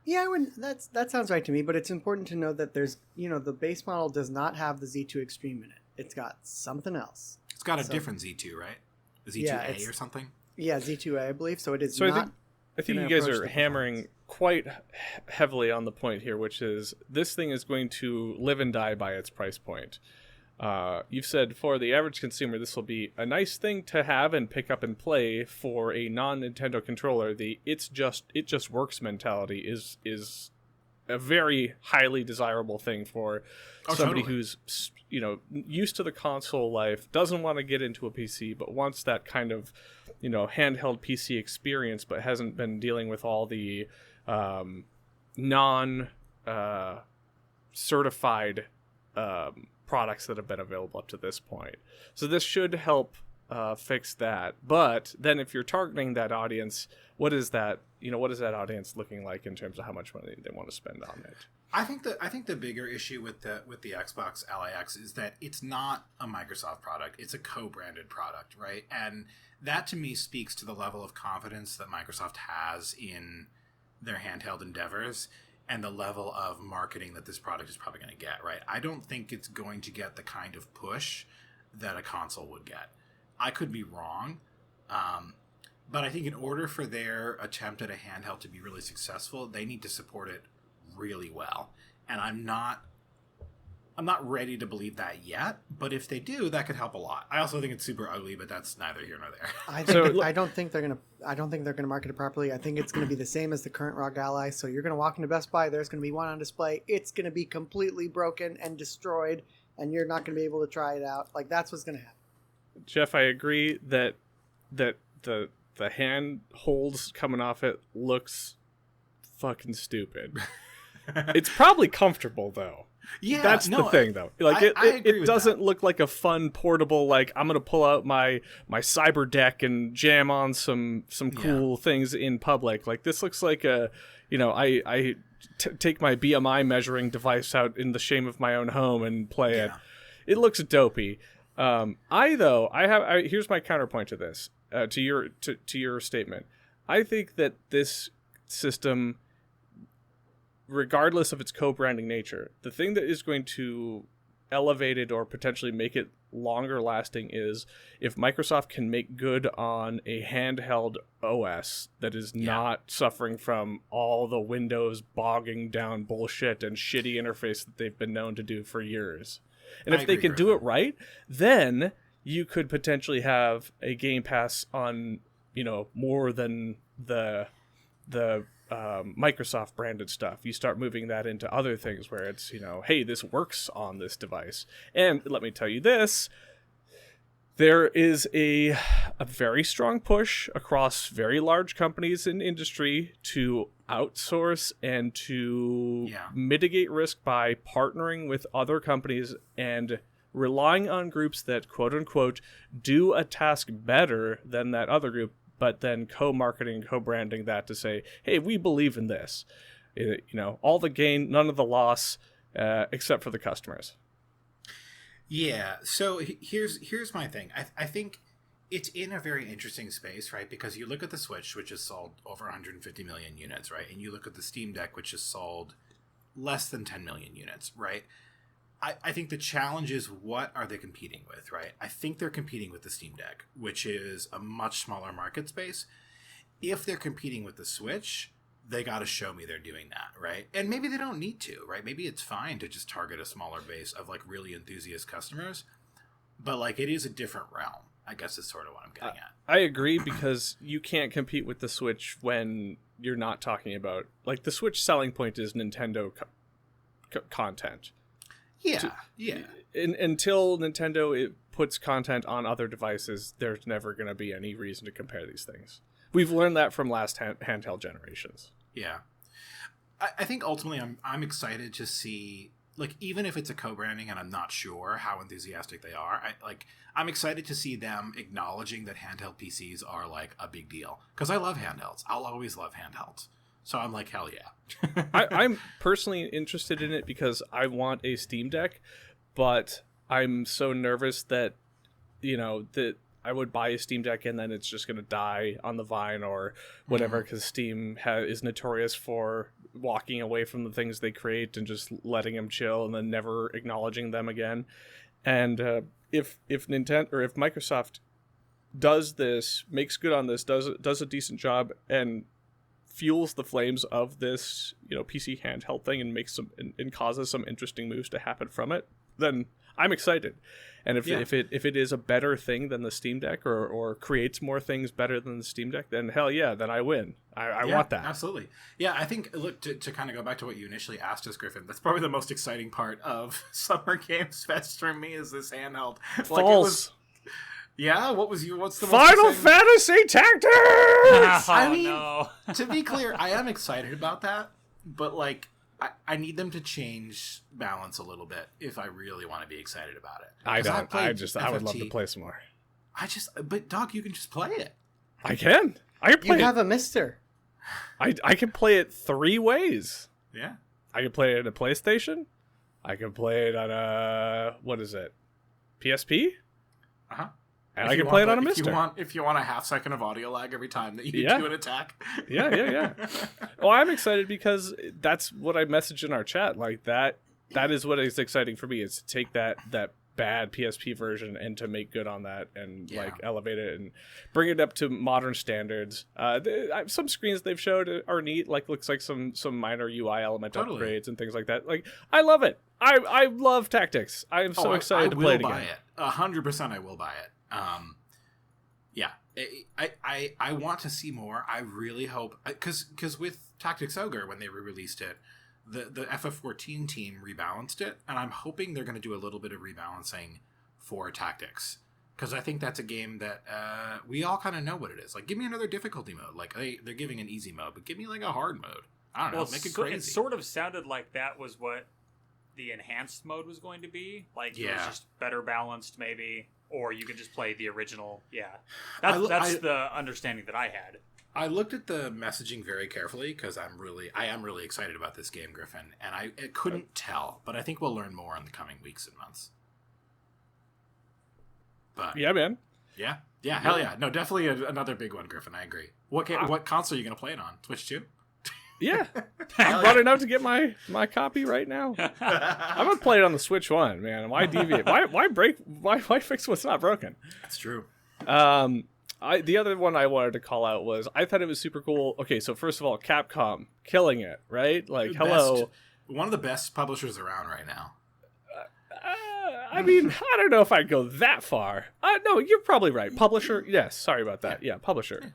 Yeah, that sounds right to me, but it's important to know that there's, the base model does not have the Z2 Extreme in it. It's got something else. It's got a different Z2, right? A Z2A or something? Yeah, Z2A, I believe. So it is so not... I think you guys are hammering quite heavily on the point here, which is this thing is going to live and die by its price point. You've said for the average consumer, this will be a nice thing to have and pick up and play. For a non-Nintendo controller, the it just works mentality is a very highly desirable thing for somebody who's used to the console life, doesn't want to get into a PC, but wants that kind of handheld PC experience, but hasn't been dealing with all the non certified products that have been available up to this point. So this should help fix that. But then if you're targeting that audience, what is that audience looking like in terms of how much money they want to spend on it? I think the bigger issue with the Xbox LIX is that it's not a Microsoft product. It's a co-branded product, right? And that to me speaks to the level of confidence that Microsoft has in their handheld endeavors and the level of marketing that this product is probably going to get, right? I don't think it's going to get the kind of push that a console would get. I could be wrong, but I think in order for their attempt at a handheld to be really successful, they need to support it really well. And I'm not ready to believe that yet, but if they do, that could help a lot. I also think it's super ugly, but that's neither here nor there. I don't think they're gonna market it properly. I think it's gonna be the same as the current ROG Ally. So you're gonna walk into Best Buy, there's gonna be one on display. It's gonna be completely broken and destroyed, and you're not gonna be able to try it out. Like, that's what's gonna happen. Jeff, I agree that the hand holds coming off it looks fucking stupid. It's probably comfortable though. Yeah, that's the thing though. Like it doesn't look like a fun portable, like I'm gonna pull out my cyber deck and jam on some cool things in public. Like this looks like a, I take my BMI measuring device out in the shame of my own home and play it. It looks dopey. Here's my counterpoint to this, to your statement. I think that this system, regardless of its co-branding nature, the thing that is going to elevate it or potentially make it longer lasting is if Microsoft can make good on a handheld OS that is not suffering from all the Windows bogging down bullshit and shitty interface that they've been known to do for years. And if they can do it right, then you could potentially have a Game Pass on, more than the Microsoft branded stuff. You start moving that into other things where it's, hey, this works on this device. And let me tell you this, there is a very strong push across very large companies in industry to outsource and to mitigate risk by partnering with other companies and relying on groups that, quote unquote, do a task better than that other group, but then co-marketing, co-branding that to say, hey, we believe in this. All the gain, none of the loss, except for the customers. Yeah, so here's my thing. I think it's in a very interesting space, right? Because you look at the Switch, which has sold over 150 million units, right? And you look at the Steam Deck, which has sold less than 10 million units, right? I think the challenge is, what are they competing with, right? I think they're competing with the Steam Deck, which is a much smaller market space. If they're competing with the Switch, they got to show me they're doing that, right? And maybe they don't need to, right? Maybe it's fine to just target a smaller base of like really enthusiast customers, but like it is a different realm, I guess is sort of what I'm getting at. I agree, because you can't compete with the Switch when you're not talking about, like, the Switch selling point is Nintendo content. Yeah. Until Nintendo puts content on other devices, there's never going to be any reason to compare these things. We've learned that from last handheld generations. Yeah. I think ultimately I'm excited to see like even if it's a co-branding and I'm not sure how enthusiastic they are, I'm excited to see them acknowledging that handheld PCs are like a big deal, because I love handhelds. I'll always love handhelds. So I'm like, hell yeah. I'm personally interested in it because I want a Steam Deck, but I'm so nervous that, that I would buy a Steam Deck and then it's just going to die on the vine or whatever, because Steam is notorious for walking away from the things they create and just letting them chill and then never acknowledging them again. And if Nintendo or if Microsoft does this, makes good on this, does a decent job and fuels the flames of this, PC handheld thing and makes and causes some interesting moves to happen from it, then I'm excited. And if it is a better thing than the Steam Deck or creates more things better than the Steam Deck, then hell yeah, then I win. I want that. Absolutely. Yeah, I think, look, to kind of go back to what you initially asked us, Griffin, that's probably the most exciting part of Summer Games Fest for me is this handheld. False. Yeah, what's the most Final exciting? Fantasy Tactics? I mean, to be clear, I am excited about that, but like, I need them to change balance a little bit if I really want to be excited about it. I would love to play some more. But Doc, you can just play it. I can play it. You have a mister. I can play it 3 ways. Yeah. I can play it on a PlayStation. I can play it on a, what is it? PSP? Uh-huh. And I can play it on a mister. If you want a half second of audio lag every time that you do an attack. Yeah. Well, I'm excited because that's what I messaged in our chat. Like that is what is exciting for me, is to take that bad PSP version and to make good on that and like elevate it and bring it up to modern standards. Some screens they've showed are neat. Like looks like some minor UI element upgrades and things like that. Like I love it. I love Tactics. I am so excited to play it again. I will buy it. 100% I will buy it. I want to see more. I really hope, because with Tactics Ogre, when they re-released it, the FF14 team rebalanced it, and I'm hoping they're going to do a little bit of rebalancing for Tactics, because I think that's a game that we all kind of know what it is. Like, give me another difficulty mode. Like they're giving an easy mode, but give me like a hard mode. I don't know, make it crazy. It sort of sounded like that was what the enhanced mode was going to be. Like, it was just better balanced, maybe. Or you could just play the original. Yeah, that's the understanding that I had. I looked at the messaging very carefully because I am really excited about this game, Griffin, and I couldn't tell, but I think we'll learn more in the coming weeks and months. But yeah, man. Yeah, hell yeah. No, definitely another big one, Griffin. I agree. What console are you going to play it on? Switch 2? Yeah, I'm running out to get my copy right now. I'm gonna play it on the Switch 1, man. Why deviate? Why fix what's not broken? That's true. The other one I wanted to call out was I thought it was super cool. Okay, so first of all, Capcom killing it, right? Like, hello, one of the best publishers around right now. I mean, I don't know if I'd go that far. No, you're probably right. Publisher, yes. Sorry about that. Yeah, publisher.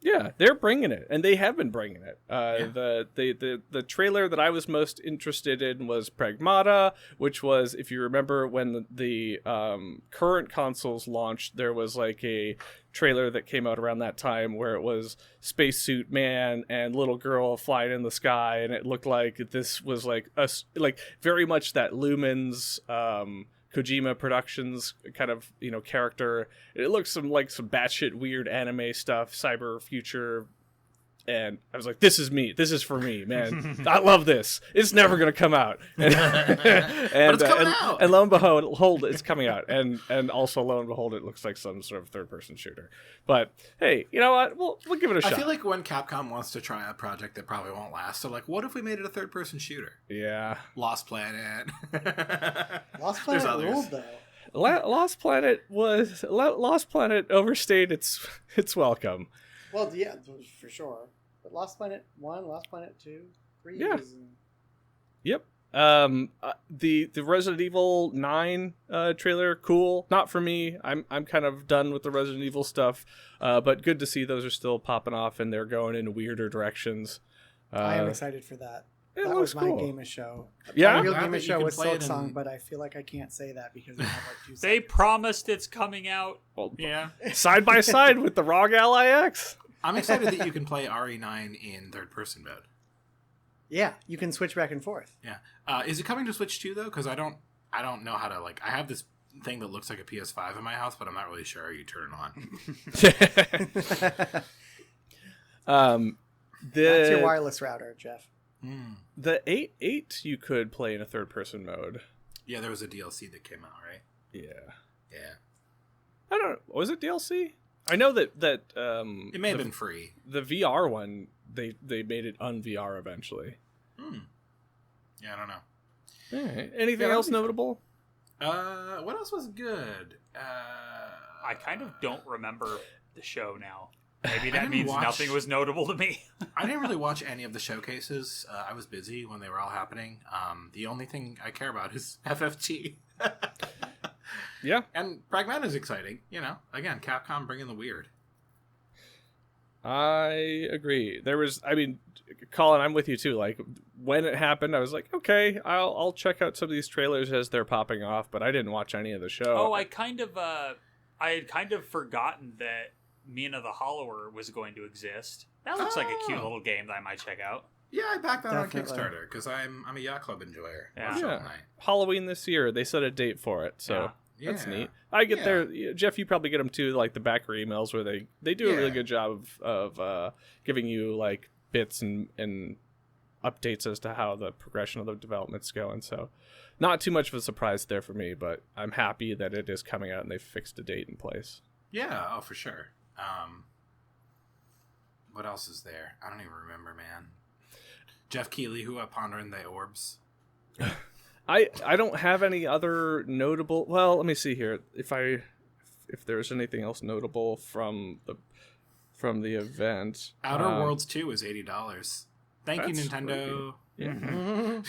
Yeah, they're bringing it, and they have been bringing it. The trailer that I was most interested in was Pragmata, which was, if you remember, when the current consoles launched, there was like a trailer that came out around that time where it was spacesuit man and little girl flying in the sky, and it looked like this was like very much that Lumens Kojima Productions kind of, character. It looks some batshit weird anime stuff, cyber future, and I was like, this is me. This is for me, man. I love this. It's never gonna come out. And it's coming out. And lo and behold, it's coming out. And also lo and behold, it looks like some sort of third-person shooter. But hey, you know what? We'll give it a shot. I feel like when Capcom wants to try a project that probably won't last, they're like, what if we made it a third-person shooter? Yeah. Lost Planet. Lost Planet ruled, though. Lost Planet overstayed its welcome. Well, yeah, for sure. But Lost Planet 1, Lost Planet 2, 3 years. Yep. The Resident Evil 9 trailer, cool. Not for me. I'm kind of done with the Resident Evil stuff. But good to see those are still popping off and they're going in weirder directions. I am excited for that. That was my game of show. Yeah, my real game of show was Silksong, but I feel like I can't say that because we have like 2 seconds. They promised it's coming out. Well, yeah, side by side with the ROG Ally X. I'm excited that you can play RE9 in third-person mode. Yeah, you can switch back and forth. Yeah. Is it coming to Switch 2 though? Because I don't know how to I have this thing that looks like a PS5 in my house, but I'm not really sure how you turn it on. That's your wireless router, Jeff. The 8 you could play in a third-person mode. Yeah, there was a DLC that came out, right? Yeah. Yeah. I don't know. Was it DLC? I know that it may have been free. The VR one, they made it un-VR eventually. Yeah, I don't know. All right. Anything else notable? What else was good? I kind of don't remember the show now. Maybe that means nothing was notable to me. I didn't really watch any of the showcases. I was busy when they were all happening. The only thing I care about is FFG. Yeah. And Pragmata is exciting. Again, Capcom bringing the weird. I agree. Collin, I'm with you too. Like, when it happened, I was like, okay, I'll check out some of these trailers as they're popping off, but I didn't watch any of the show. Oh, I had kind of forgotten that Mina the Hollower was going to exist. That looks like a cute little game that I might check out. Yeah, I backed that Definitely. on Kickstarter because I'm a Yacht Club enjoyer. Yeah. Halloween this year, they set a date for it, so that's neat. I get there, Jeff. You probably get them too, like the backer emails where they do a really good job of giving you like bits and updates as to how the progression of the development's going. So, not too much of a surprise there for me, but I'm happy that it is coming out and they've fixed a date in place. Yeah, for sure. What else is there? I don't even remember, man. Jeff Keighley, who pondering the orbs. I don't have any other notable. Well, let me see here. If there's anything else notable from the event. Outer Worlds 2 is $80. Thank you, Nintendo. Yeah.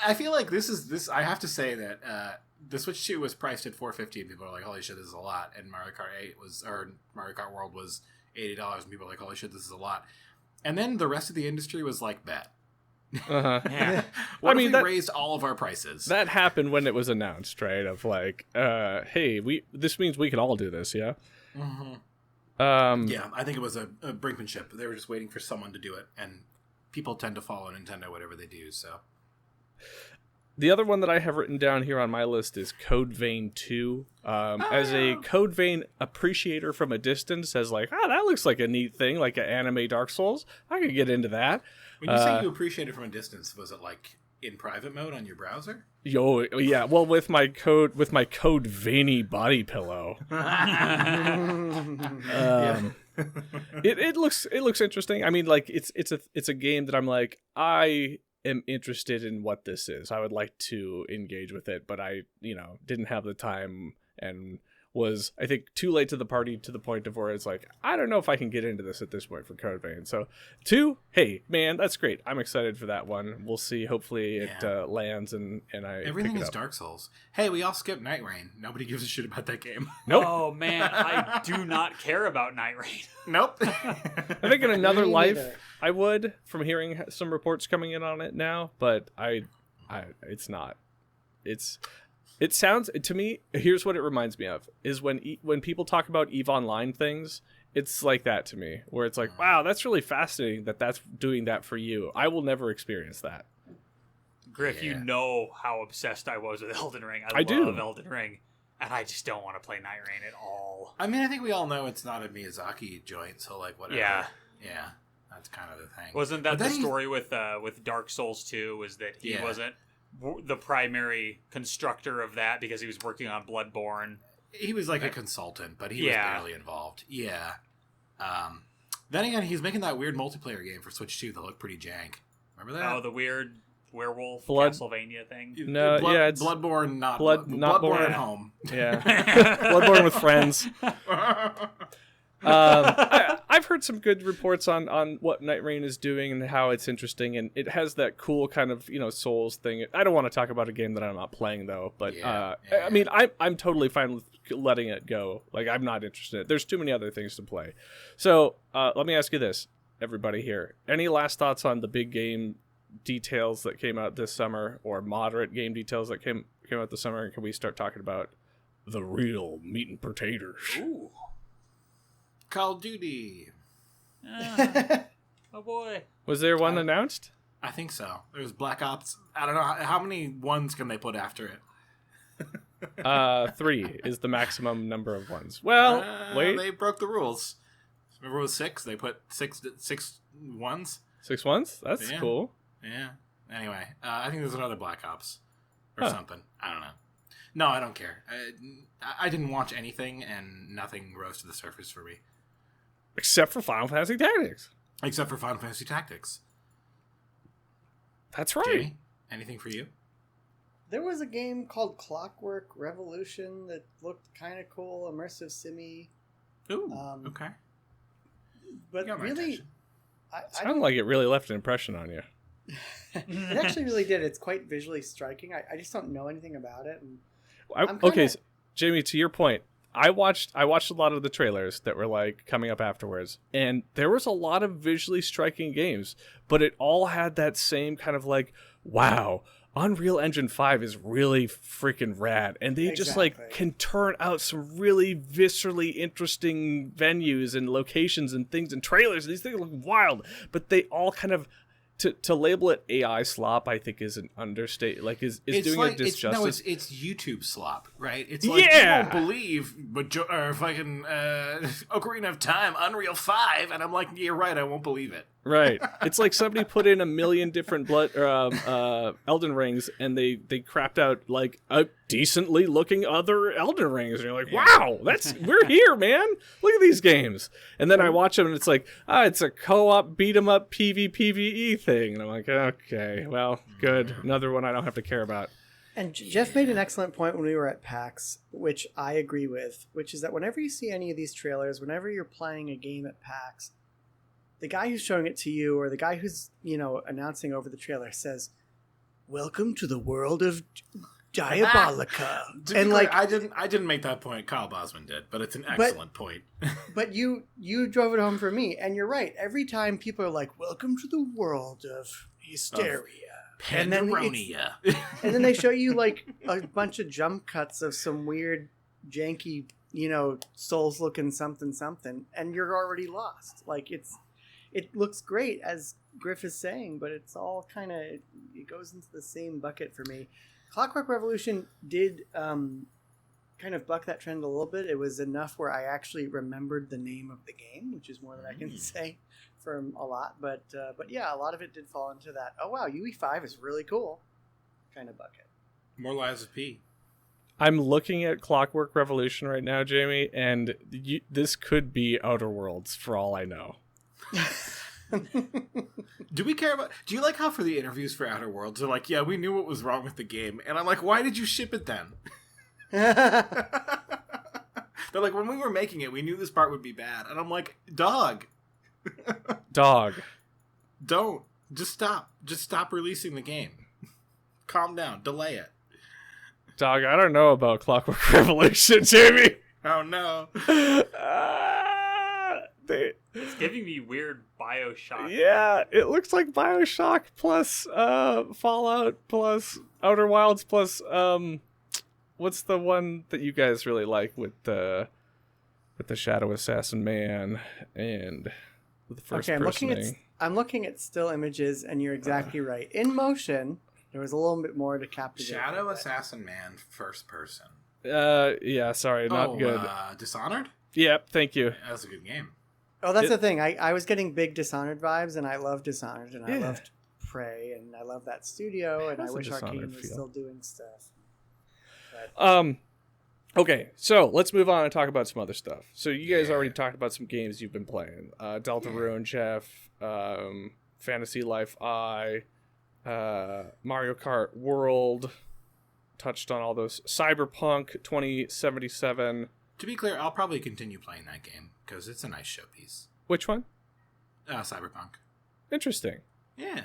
I feel like this. I have to say that the Switch 2 was priced at $450, and people are like, "Holy shit, this is a lot!" And Mario Kart World was $80, and people are like, "Holy shit, this is a lot!" And then the rest of the industry was like, "Bet." Uh-huh. Yeah. Well, we raised all of our prices. That happened when it was announced, right? Of like, hey, this means we can all do this, yeah. Mm-hmm. Yeah, I think it was a brinkmanship. They were just waiting for someone to do it, and people tend to follow Nintendo whatever they do. So, the other one that I have written down here on my list is Code Vein 2. As a Code Vein appreciator from a distance, as like, that looks like a neat thing, like an anime Dark Souls. I could get into that. When you say you appreciate it from a distance, was it like in private mode on your browser? Yeah. Well, with my Code Veiny body pillow. It looks interesting. I mean, like it's a game that I'm like, I am interested in what this is. I would like to engage with it, but I didn't have the time and was, I think, too late to the party to the point of where it's like, I don't know if I can get into this at this point for Code Vein. So 2, hey man, that's great. I'm excited for that one. We'll see. Hopefully it lands and everything is Dark Souls. Hey, we all skipped Nightreign. Nobody gives a shit about that game. Nope. Oh man, I do not care about Nightreign. Nope. I think in another life I would, from hearing some reports coming in on it now, but it's not. It sounds to me. Here's what it reminds me of: is when people talk about EVE Online things, it's like that to me, where it's like, wow, that's really fascinating that's doing that for you. I will never experience that. Griff, you know how obsessed I was with Elden Ring. I love Elden Ring, and I just don't want to play Nightreign at all. I mean, I think we all know it's not a Miyazaki joint, so like whatever. Yeah, that's kind of the thing. Wasn't that the story with Dark Souls 2? Was that he wasn't the primary constructor of that because he was working on Bloodborne? He was like a consultant, but he was barely involved. Yeah. Then again, he's making that weird multiplayer game for Switch 2 that looked pretty jank. Remember that? Oh, the weird werewolf Castlevania thing? No, it's Bloodborne, not Bloodborne at home. Yeah. Bloodborne with friends. I've heard some good reports on what Nightreign is doing and how it's interesting, and it has that cool kind of Souls thing. I don't want to talk about a game that I'm not playing though, but I mean I'm totally fine with letting it go. Like, I'm not interested in it. There's too many other things to play. So let me ask you this, everybody here: any last thoughts on the big game details that came out this summer, or moderate game details that came out this summer? And can we start talking about the real meat and potatoes? Ooh. Call of Duty. Oh boy. Was there one announced? I think so. There's Black Ops. I don't know how many ones can they put after it. 3 is the maximum number of ones. Well, wait. They broke the rules. Remember it was 6? They put six ones. 6 ones? That's cool. Yeah. Anyway, I think there's another Black Ops or something. I don't know. No, I don't care. I didn't watch anything, and nothing rose to the surface for me. Except for Final Fantasy Tactics. Except for Final Fantasy Tactics. That's right. Jamie, anything for you? There was a game called Clockwork Revolution that looked kind of cool, immersive simmy. Ooh, okay. But really, sounded like it really left an impression on you. It actually really did. It's quite visually striking. I just don't know anything about it. And okay, so, Jamie, to your point, I watched a lot of the trailers that were like coming up afterwards, and there was a lot of visually striking games, but it all had that same kind of like, wow, Unreal Engine 5 is really freaking rad, and they just like can turn out some really viscerally interesting venues and locations and things and trailers. These things look wild, but they all kind of to label it AI slop, I think is an understate. Like is doing like, a disjustice. It's YouTube slop, right? It's like you won't believe, but fucking Ocarina of Time, Unreal 5, and I'm like, you're right, I won't believe it. Right. It's like somebody put in a million different Elden Rings, and they crapped out like a decently looking other Elden Rings, and you're like, wow, we're here, man. Look at these games. And then I watch them, and it's like, it's a co-op beat 'em up PvE thing, and I'm like, okay, well, good, another one I don't have to care about. And Geoff made an excellent point when we were at PAX, which I agree with, which is that whenever you see any of these trailers, whenever you're playing a game at PAX, the guy who's showing it to you, or the guy who's, announcing over the trailer says, "Welcome to the world of Diabolica." And like, I didn't make that point. Kyle Bosman did, but it's an excellent point. But you drove it home for me, and you're right. Every time people are like, "Welcome to the world of hysteria," Panderonia, and then they show you like a bunch of jump cuts of some weird, janky, Souls-looking something, and you're already lost. Like it looks great, as Griff is saying, but it's all kind of, it goes into the same bucket for me. Clockwork Revolution did kind of buck that trend a little bit. It was enough where I actually remembered the name of the game, which is more than I can say from a lot. But yeah, a lot of it did fall into that, oh wow, UE5 is really cool kind of bucket. More Lives of P. I'm looking at Clockwork Revolution right now, Jamie, and this could be Outer Worlds for all I know. Do we care about? Do you like how for the interviews for Outer Worlds they're like, yeah, we knew what was wrong with the game, and I'm like, why did you ship it then? They're like, when we were making it, we knew this part would be bad, and I'm like, dog, don't just stop releasing the game. Calm down, delay it. Dog, I don't know about Clockwork Revolution, Jamie. Oh no. It's giving me weird Bioshock. Yeah, it looks like Bioshock plus Fallout plus Outer Wilds plus what's the one that you guys really like with the Shadow Assassin Man and the first person. I'm looking at still images, and you're exactly right. In motion, there was a little bit more to captivate. Shadow Assassin Man, first person. Yeah, sorry, not good. Dishonored? Yep, thank you. That was a good game. Oh, that's the thing. I was getting big Dishonored vibes, and I love Dishonored, and I loved Prey, and I love that studio, and I wish Arcane was still doing stuff. But... Okay, so let's move on and talk about some other stuff. So you guys already talked about some games you've been playing. Deltarune, Geoff, Fantasy Life I, Mario Kart World, touched on all those. Cyberpunk 2077. To be clear, I'll probably continue playing that game, because it's a nice showpiece. Which one? Cyberpunk. Interesting. Yeah.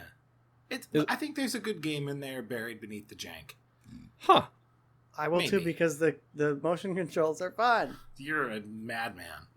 I think there's a good game in there buried beneath the jank. Huh. I will too, because the motion controls are fun. You're a madman.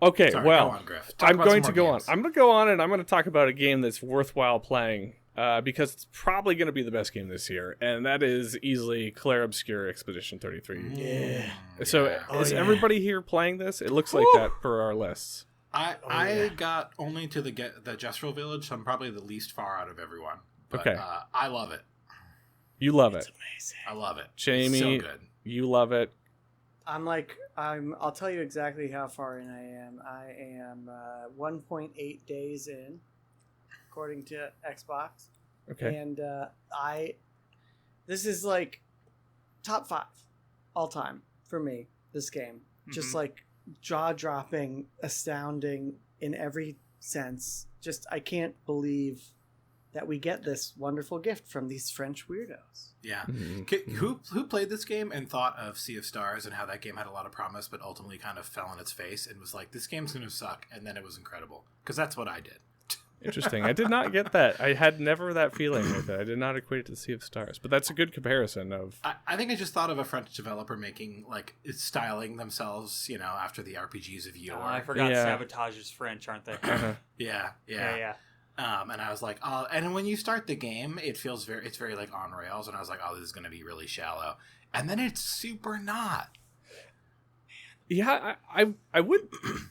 Okay, sorry, well, go on, Griff. I'm going to go on. I'm going to go on, and I'm going to talk about a game that's worthwhile playing, because it's probably going to be the best game this year, and that is easily Clair Obscure Expedition 33. Yeah. So is everybody here playing this? It looks like that per our lists. I got only to the Gestural Village, so I'm probably the least far out of everyone. But, okay. I love it. You love It's it. amazing. I love it. Jamie, It's so good. you love it. I'll tell you exactly how far in I am. I am 1.8 days in, according to Xbox. Okay. And this is like top 5 all time for me, this game. Just like jaw-dropping, astounding in every sense. Just, I can't believe that we get this wonderful gift from these French weirdos. Yeah. Who played this game and thought of Sea of Stars and how that game had a lot of promise, but ultimately kind of fell on its face and was like, this game's going to suck, and then it was incredible? Because that's what I did. Interesting. I did not get that. I had never that feeling with it. I did not equate it to Sea of Stars, but that's a good comparison of. I think I just thought of a French developer making styling themselves, after the RPGs of yore. I forgot Sabotage is French, aren't they? Yeah. And I was like, oh, and when you start the game, it's very like on rails, and I was like, oh, this is going to be really shallow, and then it's super not. Yeah, I would,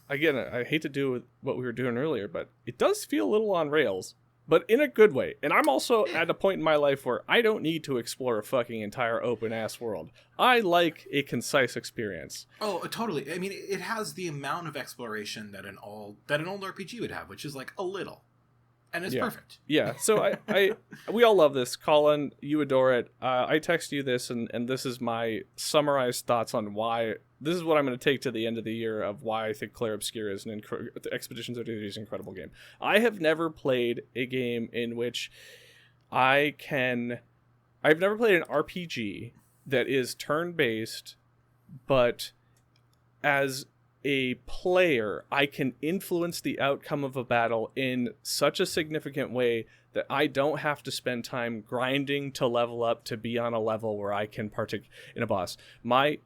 again, I hate to do what we were doing earlier, but it does feel a little on rails, but in a good way. And I'm also at a point in my life where I don't need to explore a fucking entire open-ass world. I like a concise experience. Oh, totally. I mean, it has the amount of exploration that an old RPG would have, which is like a little. And it's perfect. Yeah, so we all love this. Collin, you adore it. I text you this, and this is my summarized thoughts on why. This is what I'm going to take to the end of the year of why I think Clair Obscure is Expeditions of Duty is an incredible game. I have never played a game in which I've never played an RPG that is turn-based, but as a player, I can influence the outcome of a battle in such a significant way that I don't have to spend time grinding to level up to be on a level where I can partake in a boss. My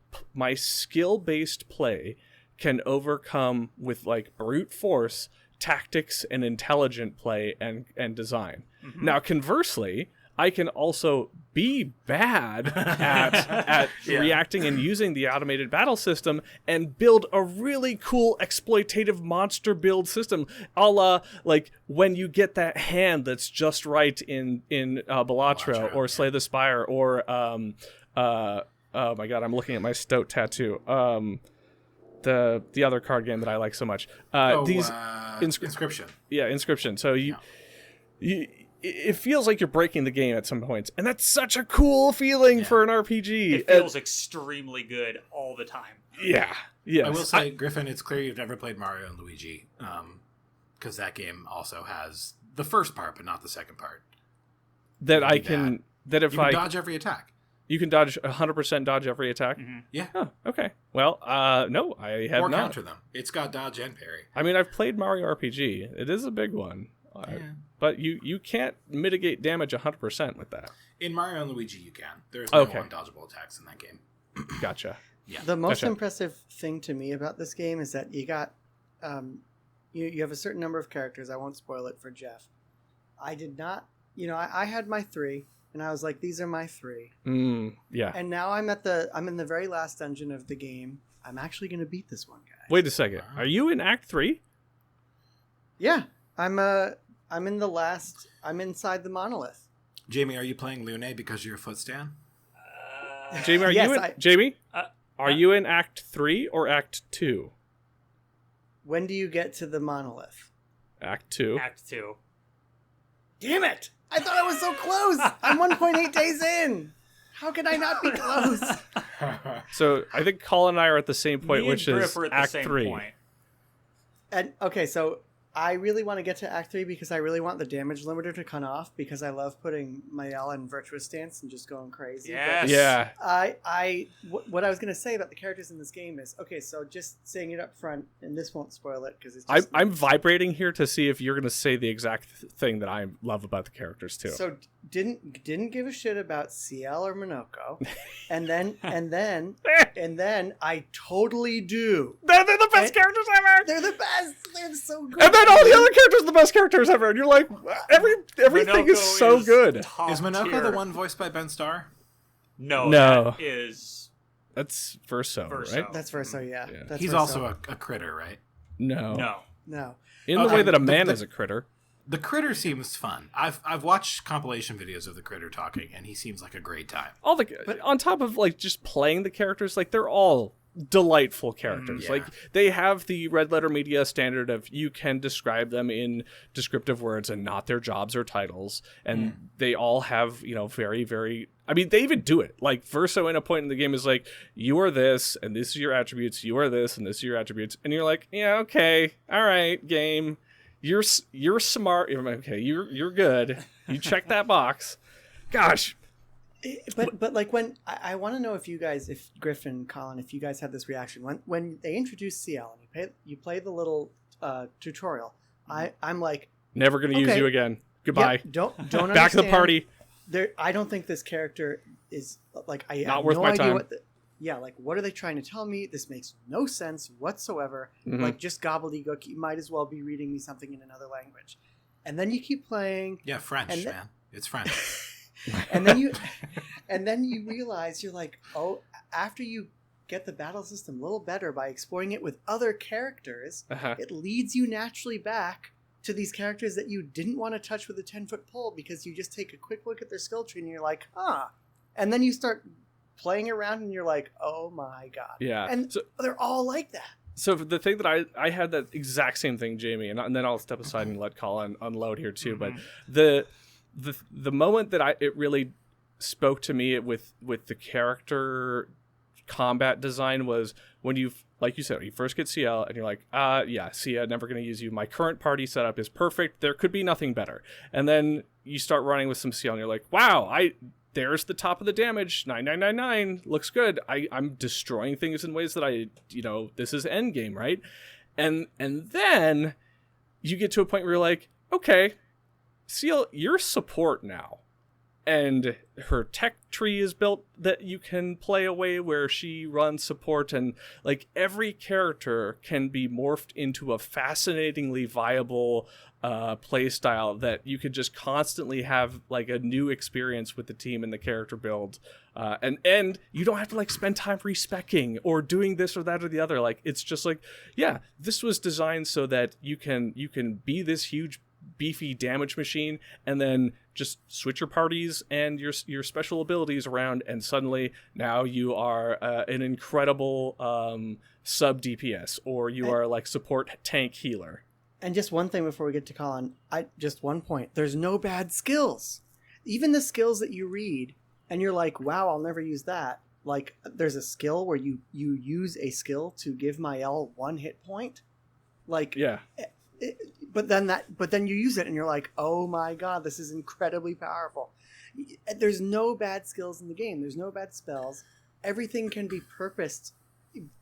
skill-based play can overcome with like brute force, tactics, and intelligent play and design. Now, conversely, I can also be bad at reacting and using the automated battle system and build a really cool exploitative monster build system, a la like when you get that hand that's just right in Balatro or Slay the Spire or oh my god, I'm looking at my Stoat tattoo. The other card game that I like so much. Inscription. Yeah, Inscription. So it feels like you're breaking the game at some points, and that's such a cool feeling for an RPG. It feels extremely good all the time. Yeah. I will say, Griffin, it's clear you've never played Mario and Luigi, because that game also has the first part, but not the second part. That I can... That if you can dodge every attack. You can dodge 100% dodge every attack? Mm-hmm. Yeah. Oh, okay. Well, no, I have or not. Or counter them. It's got dodge and parry. I mean, I've played Mario RPG. It is a big one. But you can't mitigate damage 100% with that. In Mario and Luigi, you can. There's no undodgeable attacks in that game. Gotcha. Yeah. The most impressive thing to me about this game is that you got you have a certain number of characters. I won't spoil it for Geoff. I did not. I had my 3, and I was like, these are my 3. Yeah. And now I'm in the very last dungeon of the game. I'm actually going to beat this one guy. Wait a second. Are you in Act 3? Yeah. I'm in the last. I'm inside the monolith. Jamie, are you playing Lune because you're a footstand? Jamie, are you in Act 3 or Act 2? When do you get to the monolith? Act 2. Act 2. Damn it! I thought I was so close. I'm 1.8 days in. How can I not be close? So I think Collin and I are at the same point, Me which and is Griff are at Act the same 3. Point. And okay, so I really want to get to Act 3 because I really want the damage limiter to come off because I love putting Mayel in virtuous stance and just going crazy. Yes. Yeah. What I was going to say about the characters in this game is, okay, so just saying it up front, and this won't spoil it because it's just... I'm vibrating here to see if you're going to say the exact thing that I love about the characters too. So didn't give a shit about CL or Minoko, and then I totally do. They're the best characters ever. They're the best. They're so good. And then all the other characters are the best characters ever. And you're like, everything is so good. Is Minoko the one voiced by Ben Starr? No. No. That's Verso, right? That's Verso, yeah. That's He's Verso. also a critter, right? No. No. In the way that a man is a critter. The critter seems fun. I've watched compilation videos of the critter talking, and he seems like a great time. On top of like just playing the characters, like they're all delightful characters. Yeah. Like they have the red letter media standard of you can describe them in descriptive words and not their jobs or titles, and they all have, you know, very, very, I mean, they even do it. Like Verso in a point in the game is like, you are this and this is your attributes, you are this and this is your attributes, and you're like, yeah, okay, all right, game, you're smart, okay, you're good, you check that box. Gosh. But like when I want to know if you guys, if Griff and Collin, if you guys had this reaction when they introduced CL and you play the little tutorial, I'm like, never gonna use you again. Goodbye. Don't back to the party. I don't think this character is like, I not have worth no my idea time. like what are they trying to tell me? This makes no sense whatsoever. Mm-hmm. Like just gobbledygook. You might as well be reading me something in another language. And then you keep playing. Yeah, French, man. It's French. and then you realize you're like, oh, after you get the battle system a little better by exploring it with other characters, it leads you naturally back to these characters that you didn't want to touch with a 10-foot pole because you just take a quick look at their skill tree and you're like, and then you start playing around and you're like, oh my god. Yeah. And so, they're all like that. So the thing that I had that exact same thing, Jamie, and then I'll step aside and let Collin unload here too, but the moment that it really spoke to me with the character combat design was when you, like you said, you first get CL and you're like, yeah, CL, never going to use you. My current party setup is perfect. There could be nothing better. And then you start running with some CL and you're like, wow, there's the top of the damage, 9999, looks good. I'm destroying things in ways that this is end game, right? And then you get to a point where you're like, okay, CL, you're support now. And her tech tree is built that you can play away where she runs support, and like every character can be morphed into a fascinatingly viable play style that you could just constantly have like a new experience with the team and the character build. And you don't have to like spend time respecking or doing this or that or the other. Like it's just like, yeah, this was designed so that you can be this huge beefy damage machine and then just switch your parties and your special abilities around, and suddenly now you are an incredible sub DPS, or you are like support tank healer. And just one thing before we get to Collin, just one point, there's no bad skills. Even the skills that you read and you're like, wow, I'll never use that. Like there's a skill where you use a skill to give Mael 1 hit point. Like, yeah. But then you use it and you're like, oh my god, this is incredibly powerful. There's no bad skills in the game. There's no bad spells. Everything can be purposed,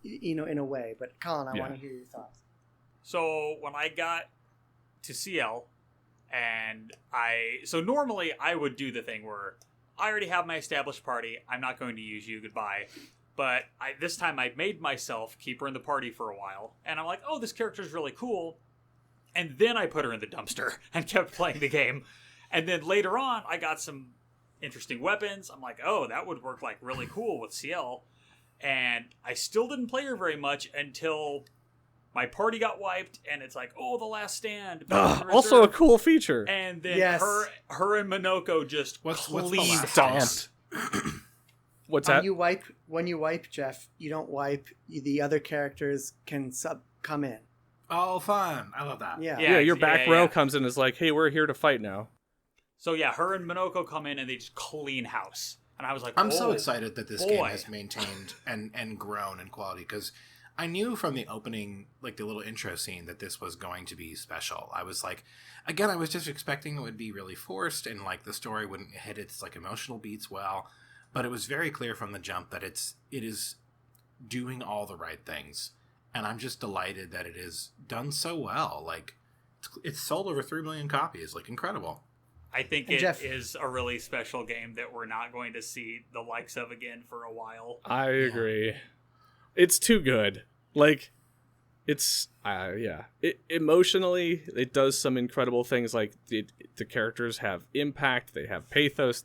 in a way. But Collin, I want to hear your thoughts. So when I got to CL, so normally I would do the thing where I already have my established party. I'm not going to use you. Goodbye. But this time I made myself keep her in the party for a while. And I'm like, oh, this character's really cool. And then I put her in the dumpster and kept playing the game. And then later on, I got some interesting weapons. I'm like, oh, that would work like really cool with CL. And I still didn't play her very much until my party got wiped. And it's like, oh, the last stand. Also a cool feature. And then her and Minoko just cleaned house. What's that? When you wipe, Geoff, you don't wipe. The other characters can come in. Oh, fun. I love that. Yeah, your back row comes in and is like, hey, we're here to fight now. So yeah, her and Minoko come in and they just clean house. And I was like, I'm so excited that this game has maintained and grown in quality, because I knew from the opening, like the little intro scene, that this was going to be special. I was like, again, I was just expecting it would be really forced and like the story wouldn't hit its like emotional beats well. But it was very clear from the jump that it is doing all the right things. And I'm just delighted that it is done so well. Like, it's sold over 3 million copies. Like, incredible. I think it is a really special game that we're not going to see the likes of again for a while. I agree. It's too good. Like, it's, emotionally, it does some incredible things. Like, the characters have impact. They have pathos.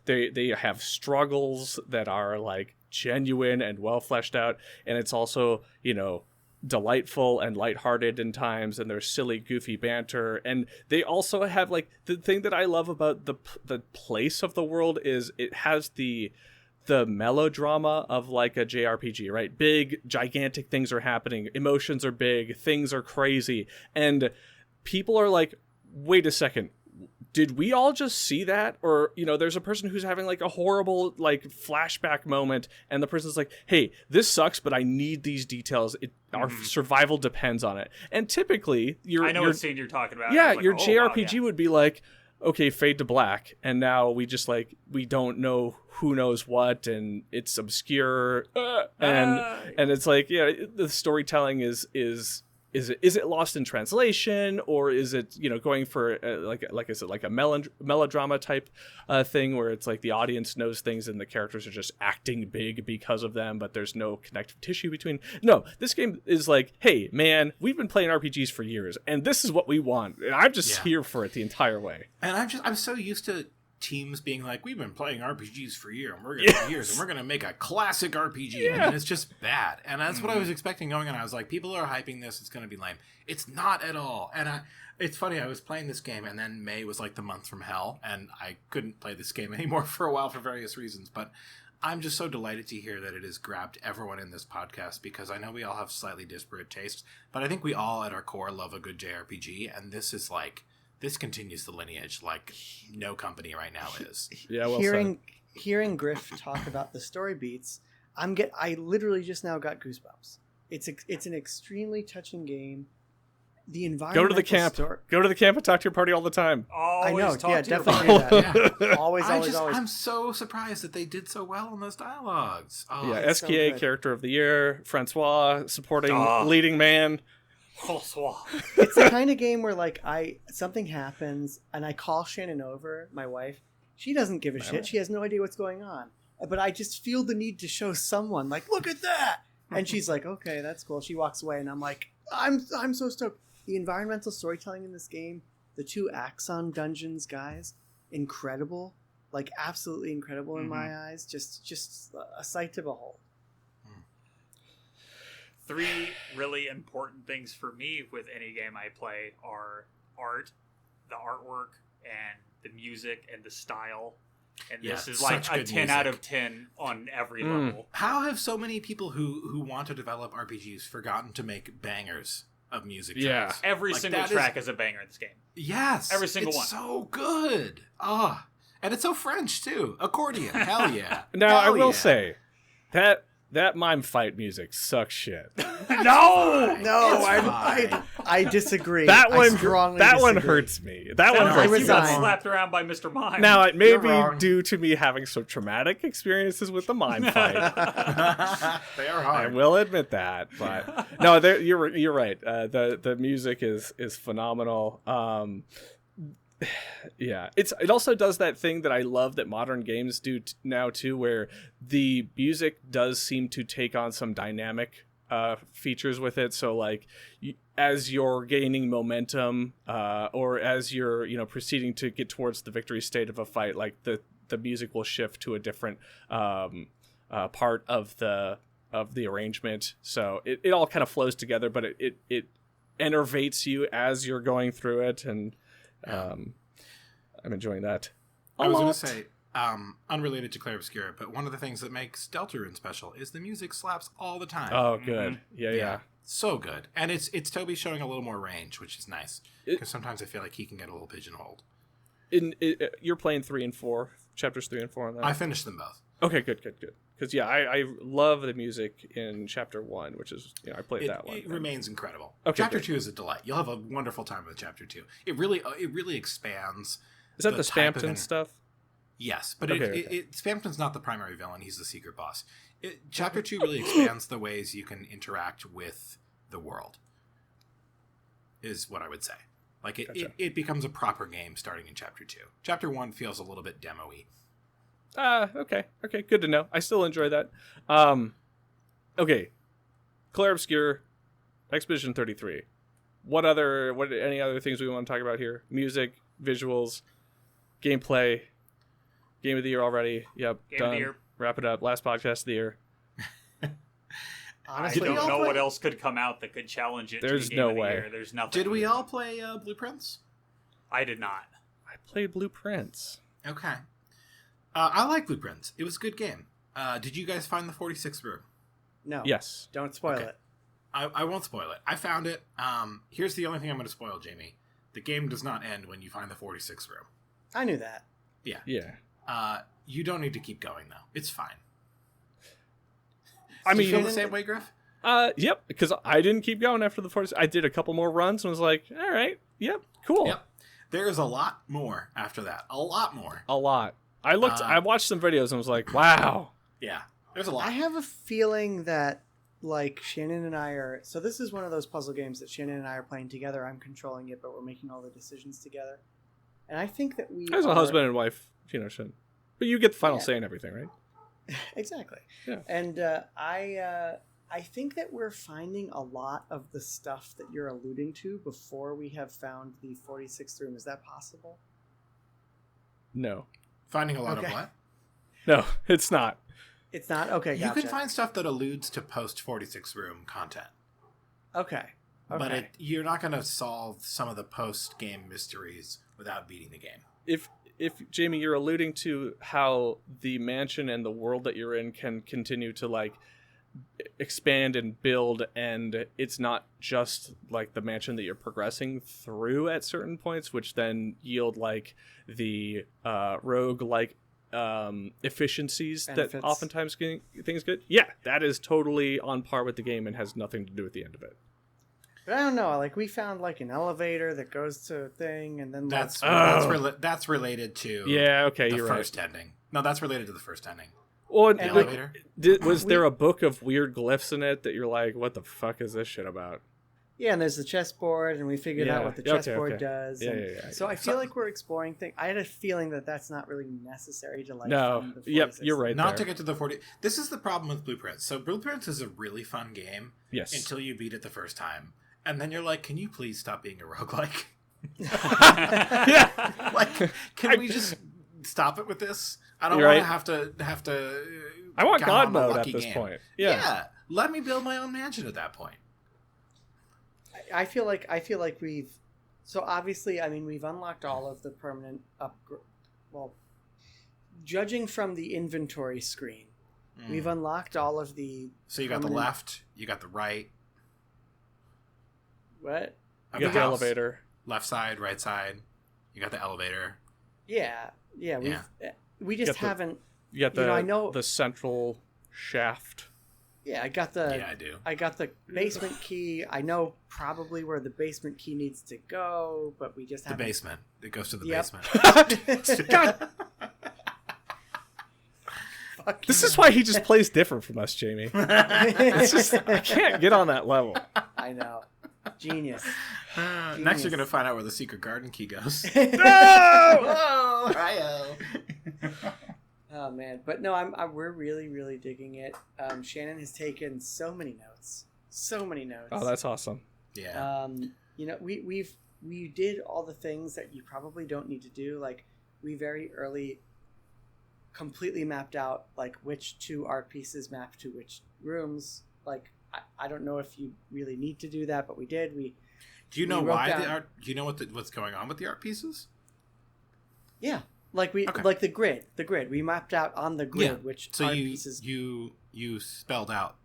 They have struggles that are, like, genuine and well fleshed out. And it's also, delightful and lighthearted in times, and there's silly, goofy banter. And they also have like the thing that I love about the place of the world is it has the melodrama of like a JRPG, right? Big, gigantic things are happening. Emotions are big. Things are crazy. And people are like, wait a second. Did we all just see that? Or, there's a person who's having like a horrible like flashback moment, and the person's like, hey, this sucks, but I need these details. Our survival depends on it. And typically I know what scene you're talking about. Yeah, like, your JRPG would be like, okay, fade to black, and now we just like, we don't know who knows what, and it's obscure, and it's like, yeah, the storytelling is it lost in translation, or is it going for like is it like a melodrama type thing where it's like the audience knows things and the characters are just acting big because of them, but there's no connective tissue between? No, this game is like, hey man, we've been playing RPGs for years and this is what we want, and I'm just here for it the entire way. And I'm so used to teams being like, we've been playing RPGs for years, and we're gonna make a classic RPG, and it's just bad. And that's what I was expecting going on. I was like, people are hyping this, it's gonna be lame. It's not at all. And it's funny, I was playing this game, and then May was like the month from hell, and I couldn't play this game anymore for a while for various reasons. But I'm just so delighted to hear that it has grabbed everyone in this podcast, because I know we all have slightly disparate tastes, but I think we all at our core love a good JRPG, and this is like, this continues the lineage like no company right now is. Yeah, well hearing Griff talk about the story beats, I literally just now got goosebumps. It's an extremely touching game. The environment. Go to the camp. Go to the camp and talk to your party all the time. Always I know. talk Yeah, to definitely your do that. Yeah. Always. I'm so surprised that they did so well in those dialogues. Oh, yeah, SKA so character of the year, Francois supporting leading man. It's the kind of game where like something happens and I call Shannon over, my wife. She doesn't give a shit. She has no idea what's going on. But I just feel the need to show someone like, look at that. And she's like, okay, that's cool. She walks away and I'm like, I'm so stoked. The environmental storytelling in this game, the 2 Axon dungeons, guys, incredible. Like absolutely incredible in my eyes. Just a sight to behold. 3 really important things for me with any game I play are art, the artwork, and the music and the style. And this is like a 10 music out of 10 on every level. How have so many people who want to develop RPGs forgotten to make bangers of music tracks? Yeah. Every single track is a banger in this game. Yes. Every single one. It's so good. And it's so French, too. Accordion. Hell yeah. Now, I will say that mime fight music sucks shit. No, I disagree. That one disagree. hurts me. That one hurts me. You got slapped around by Mr. Mime. Now, it may be due to me having some traumatic experiences with the mime fight. They are hard. I will admit that, but no, you're right. The music is phenomenal. Yeah, it also does that thing that I love that modern games do now too, where the music does seem to take on some dynamic features with it. So like as you're gaining momentum or as you're proceeding to get towards the victory state of a fight, like the music will shift to a different part of the arrangement. So it all kind of flows together, but it enervates you as you're going through it, and I'm enjoying that. I was going to say, unrelated to Clair Obscure, but one of the things that makes DELTARUNE special is the music slaps all the time. Oh, good. Yeah. So good. And it's Toby showing a little more range, which is nice. Because sometimes I feel like he can get a little pigeonholed. You're playing 3 and 4, chapters 3 and 4 on that? I finished them both. Okay, good. Because, I love the music in chapter 1, which is, I played that one. It remains incredible. Okay, chapter 2 is a delight. You'll have a wonderful time with chapter 2. It really expands. Is that the Spampton stuff? Yes, but Spampton's not the primary villain. He's the secret boss. Chapter 2 really expands the ways you can interact with the world, is what I would say. Like, it becomes a proper game starting in chapter 2. Chapter 1 feels a little bit demo-y. Okay, good to know. I still enjoy that. Okay, Clair Obscure, Expedition 33. Any other things we want to talk about here? Music, visuals, gameplay, game of the year already. Yep, game done. of the year. Wrap it up. Last podcast of the year. Honestly, I don't know what else could come out that could challenge it. There's to the game no of the way. year. There's nothing. Did we all play Blueprints? I did not. I played Blueprints. Okay. I like Blueprints. It was a good game. Did you guys find the 46th room? No. Yes. Don't spoil Okay. it. I won't spoil it. I found it. Here's the only thing I'm going to spoil, Jamie. The game does not end when you find the 46th room. I knew that. Yeah. Yeah. You don't need to keep going, though. It's fine. I Do you feel mean, the same way, Griff? yep, because I didn't keep going after the 46. I did a couple more runs and was like, all right, yep, cool. Yep. There's a lot more after that. A lot more. A lot. I watched some videos and was like, wow. Yeah. There's a lot. I have a feeling that, like, Shannon and I are... So this is one of those puzzle games that Shannon and I are playing together. I'm controlling it, but we're making all the decisions together. And I think that we As a are... husband and wife, shouldn't. But you get the final Yeah. say and everything, right? Exactly. Yeah. And I think that we're finding a lot of the stuff that you're alluding to before we have found the 46th room. Is that possible? No. Finding a lot of Okay. what? No, it's not. It's not? Okay, You gotcha. can find stuff that alludes to post 46 room content. Okay. But you're not going to solve some of the post game mysteries without beating the game. If Jamie, you're alluding to how the mansion and the world that you're in can continue to like expand and build, and it's not just like the mansion that you're progressing through at certain points, which then yield like the rogue like efficiencies Benefits. that oftentimes get things good. Yeah, that is totally on par with the game and has nothing to do with the end of it. But I don't know. Like, we found, like, an elevator that goes to a thing, and then... That's Oh. that's related to Yeah, okay, the you're first ending. No, that's related to the first ending. Well, The And, like, elevator. was there a book of weird glyphs in it that you're like, what the fuck is this shit about? Yeah, and there's the chessboard, and we figured out Yeah. what the Okay, chessboard okay. does. Yeah, and yeah, yeah. So I feel like we're exploring things. I had a feeling that that's not really necessary to, like, No. find the Yep, 46th you're right. Not there. to get to the 40. This is the problem with Blueprints. So Blueprints is a really fun game Yes. until you beat it the first time. And then you're like, can you please stop being a roguelike? Yeah. Like, can we just stop it with this? I don't You're want right. to have to. I want count God on a mode at lucky this game. point. Yeah. Yeah. Let me build my own mansion at that point. I feel like we've... So obviously, I mean, we've unlocked all of the permanent upgrade... Well, judging from the inventory screen, we've unlocked all of the... So you got the permanent- left, you got the right. What? of You got the house. elevator. Left side, right side. You got the elevator. Yeah. We just Got the- haven't... You got the I know- the central shaft. Yeah, I got the... Yeah, I do. I got the basement key. I know probably where the basement key needs to go, but we just The haven't... basement. It goes to the Yep. basement. God, Fuck this you. is why he just plays different from us, Jamie. It's just I can't get on that level. I know. Genius. Next, you're going to find out where the secret garden key goes. No! Oh, hi-oh. Oh man, but no, we're really digging it. Shannon has taken so many notes. Oh, that's awesome. Yeah. You know, we did all the things that you probably don't need to do. Like, we very early completely mapped out like which two art pieces map to which rooms. Like, I don't know if you really need to do that, but we did. Do you know we wrote why down- the art? Do you know what's going on with the art pieces? Yeah, like like the grid. We mapped out on the grid which So art you pieces. you spelled out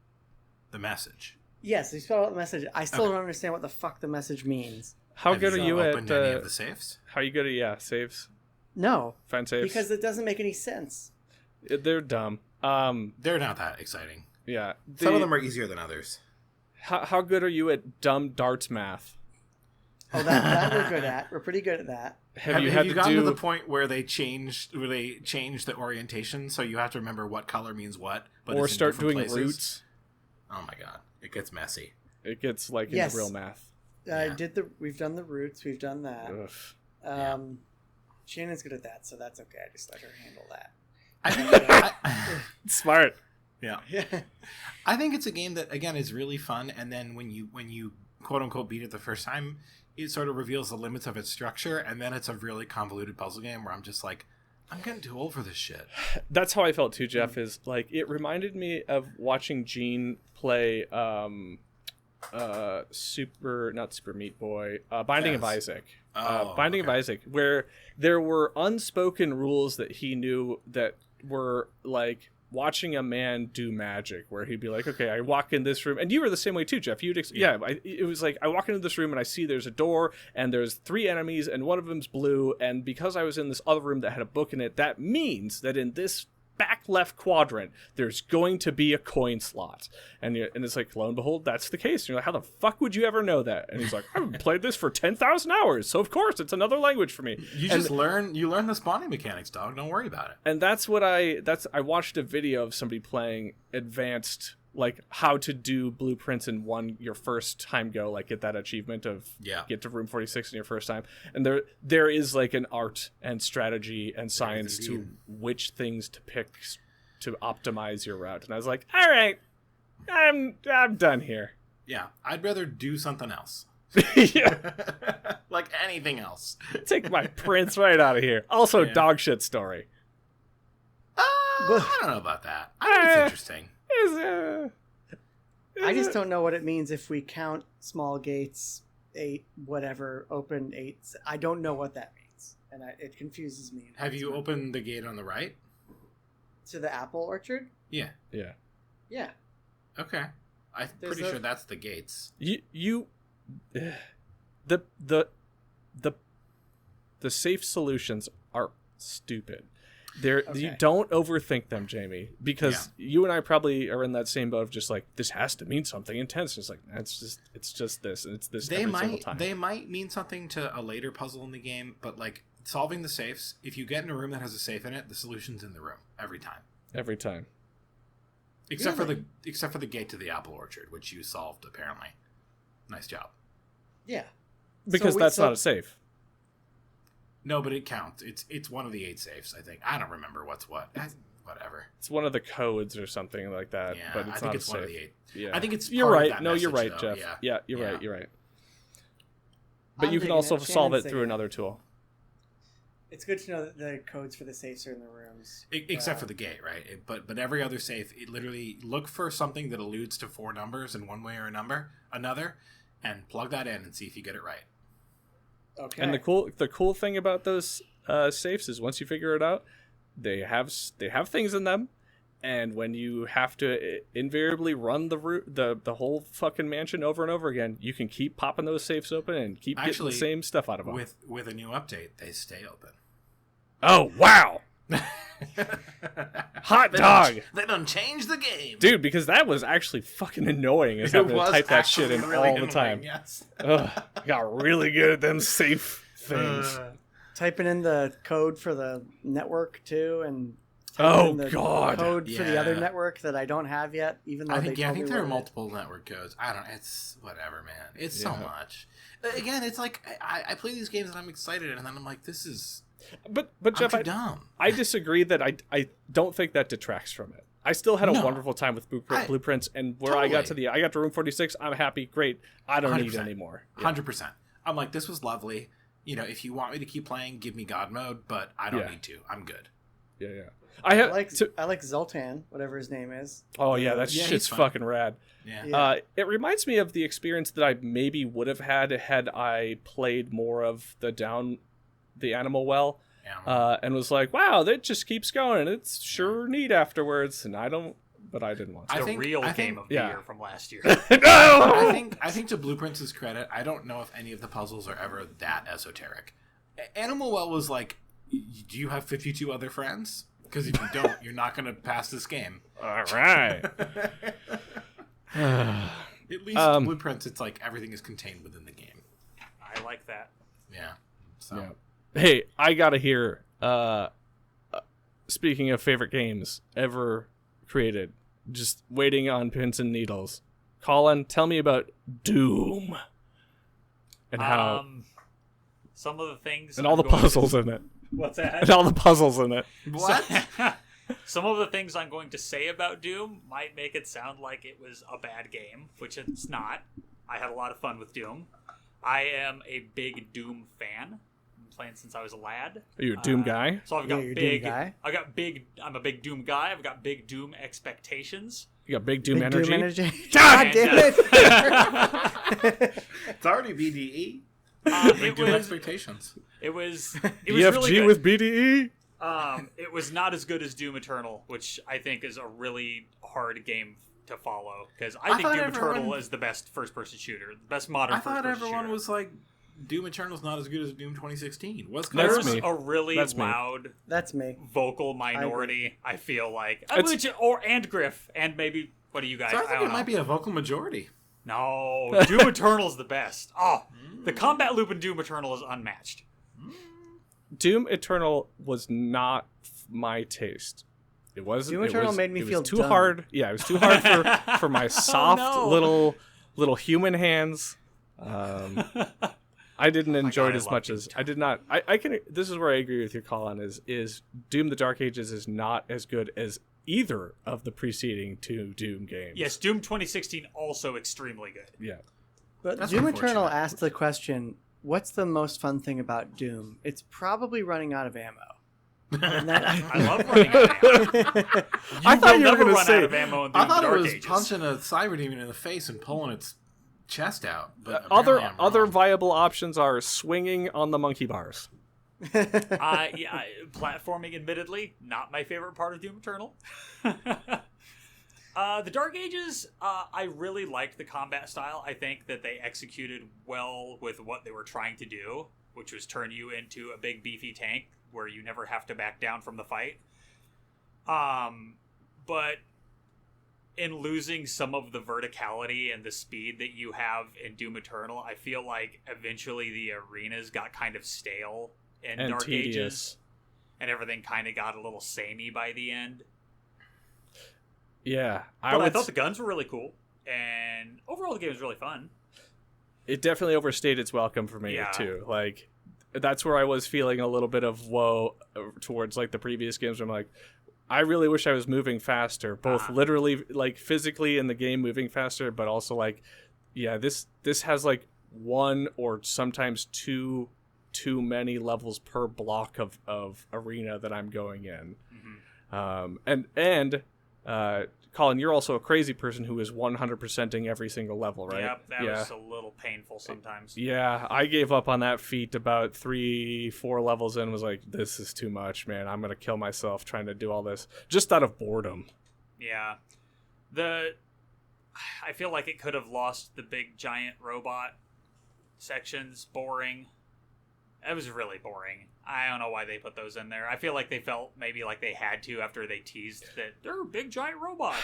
the message. Yes, we spelled out the message. I still Okay. don't understand what the fuck the message means. How Have good are you opened at any of the safes? how you good at saves? No, Find saves? because it doesn't make any sense. They're dumb. They're not that exciting. Yeah. Some of them are easier than others. How good are you at dumb darts math? Oh, that we're good at. We're pretty good at that. Have you had to gotten do to the point where they changed the orientation, so you have to remember what color means what, but or it's in start different doing places? roots? Oh my god, it gets messy. It gets like Yes. into real math. Yeah. We've done the roots. We've done that. Ugh. Shannon's good at that, so that's okay. I just let her handle that. I think Smart. yeah. I think it's a game that again is really fun, and then when you quote unquote beat it the first time, it sort of reveals the limits of its structure, and then it's a really convoluted puzzle game where I'm just like, I'm getting too old for this shit. That's how I felt too, Jeff. Is like it reminded me of watching Gene play not Super Meat Boy, Binding of Isaac. Binding of Isaac, where there were unspoken rules that he knew that were like watching a man do magic, where he'd be like, okay, I walk in this room, and you were the same way too, Jeff. It was like I walk into this room and I see there's a door and there's 3 enemies and one of them's blue, and because I was in this other room that had a book in it, that means that in this back left quadrant there's going to be a coin slot, and it's like, lo and behold, that's the case. And you're like, how the fuck would you ever know that? And he's like, I've played this for 10,000 hours, so of course it's another language for me. You learn the spawning mechanics, dog. Don't worry about it. And that's what I watched a video of somebody playing advanced, like how to do blueprints in your first time go, like get that achievement of get to room 46 in your first time. And there is like an art and strategy and science to which things to pick to optimize your route. And I was like, all right, I'm done here. Yeah, I'd rather do something else. Yeah. Like anything else. Take my prints right out of here. Also, dog shit story. I don't know about that. I think it's interesting. I just don't know what it means if we count small gates, 8, whatever, open 8. I don't know what that means, and it confuses me. Have you opened the gate on the right? To the apple orchard? Yeah. Yeah. Okay. I'm pretty sure that's the gates. The safe solutions are stupid. You don't overthink them, Jamie, because you and I probably are in that same boat of just like, this has to mean something intense. It's like, it's just this, and it's this every single time. They might mean something to a later puzzle in the game, but like solving the safes, if you get in a room that has a safe in it, the solution's in the room every time. Every time. Except for the gate to the apple orchard, which you solved apparently. Nice job. Yeah. Because that's not a safe. No, but it counts. It's one of the 8 safes, I think. I don't remember what's what. Whatever. It's one of the codes or something like that. Yeah, but it's I think not it's a one safe. of the 8. Yeah. I think it's you're part right. of that No, you're message, right, though. Jeff. Yeah, you're right. You're right. But I'm you can digging also it. solve Shannon's it through digging another tool. It's good to know that the codes for the safes are in the rooms. Except for the gate, right? But every other safe, it literally look for something that alludes to 4 numbers in one way or another, and plug that in and see if you get it right. Okay. And the cool thing about those safes is once you figure it out, they have things in them, and when you have to invariably run the whole fucking mansion over and over again, you can keep popping those safes open and keep getting the same stuff out of them. With a new update, they stay open. Oh wow! Hot dog! They don't change the game, dude. Because that was actually fucking annoying. As having to type that shit in really all the time. Yes. Ugh, got really good at them safe things. Typing in the code for the network too, and the code for the other network that I don't have yet. Even though I think there are multiple network codes. I don't. It's whatever, man. It's so much. Again, it's like I play these games and I'm excited, and then I'm like, this is. But Jeff, I disagree that I don't think that detracts from it. I still had a wonderful time with blueprints, and where I got to room 46, I'm happy, great. I don't need any more. 100%. I'm like, this was lovely. You know, if you want me to keep playing, give me God mode, but I don't need to. I'm good. Yeah. I like Zoltan, whatever his name is. Oh yeah, that shit's fucking rad. Yeah. It reminds me of the experience that I maybe would have had I played more of the Animal Well, and was like, wow, that just keeps going, and it's sure neat afterwards, and I didn't want to. The real game of the year from last year. No! I think to Blueprints' credit, I don't know if any of the puzzles are ever that esoteric. Animal Well was like, do you have 52 other friends? Because if you don't, you're not going to pass this game. All right. At least Blueprints, it's like everything is contained within the game. I like that. Yeah. So. Yeah. Hey, I gotta hear. Speaking of favorite games ever created, just waiting on pins and needles. Collin, tell me about Doom and how some of the things and all the puzzles in it. What's that? And all the puzzles in it. What? Some of the things I'm going to say about Doom might make it sound like it was a bad game, which it's not. I had a lot of fun with Doom. I am a big Doom fan. playing since I was a lad. Are you a Doom guy? So I've got you're a big. Doom guy? I'm a big Doom guy. I've got big Doom expectations. You got big Doom Big energy? Doom energy. God damn it! It's already BDE. It Doom was. expectations. It was. It was BFG really good. with BDE? It was not as good as Doom Eternal, which I think is a really hard game to follow because I think Doom Eternal is the best first-person shooter, the best modern. I thought everyone shooter. was like, Doom Eternal's not as good as Doom 2016. What's That's There's me. a really That's me. loud That's me. vocal minority. I feel like, It's- and Griff, and maybe what do you guys? So I I think don't it know. might be a vocal majority. No, Doom Eternal's the best. Oh, the combat loop in Doom Eternal is unmatched. Doom Eternal was not my taste. It wasn't. Doom Eternal made me it was feel too dumb. hard. Yeah, it was too hard for my soft no. little human hands. I didn't enjoy it I as love much Doom as I did not. I can. This is where I agree with you, Colin. Is Doom: The Dark Ages is not as good as either of the preceding two Doom games. Yes, Doom 2016 also extremely good. Yeah. But That's Doom unfortunate. Eternal asked the question, what's the most fun thing about Doom? It's probably running out of ammo. And that, I love running out of ammo. I thought you were never going to run say. out of ammo in Doom I thought Dark it was Ages. punching a cyber demon in the face and pulling its chest out. But Other apparently I'm wrong. viable options are swinging on the monkey bars. Platforming, admittedly, not my favorite part of Doom Eternal. The Dark Ages, I really liked the combat style. I think that they executed well with what they were trying to do, which was turn you into a big beefy tank where you never have to back down from the fight. But in losing some of the verticality and the speed that you have in Doom Eternal, I feel like eventually the arenas got kind of stale in And Dark tedious. Ages, and everything kind of got a little samey by the end. Yeah, But I would thought the guns were really cool, and overall the game was really fun. it definitely overstayed its welcome for me Yeah. too. Like that's where I was feeling a little bit of woe towards like the previous games where I'm like, I really wish I was moving faster, both literally like physically in the game moving faster, but also like, yeah, this has like one or sometimes too many levels per block of arena that I'm going in. Colin, you're also a crazy person who is 100%ing every single level, right? Yep, that was a little painful sometimes. Yeah, I gave up on that feat about 3-4 levels in and was like, this is too much, man. I'm going to kill myself trying to do all this just out of boredom. Yeah. I feel like it could have lost the big giant robot sections. Boring. It was really boring. I don't know why they put those in there. I feel like they felt maybe like they had to after they teased that there are big giant robots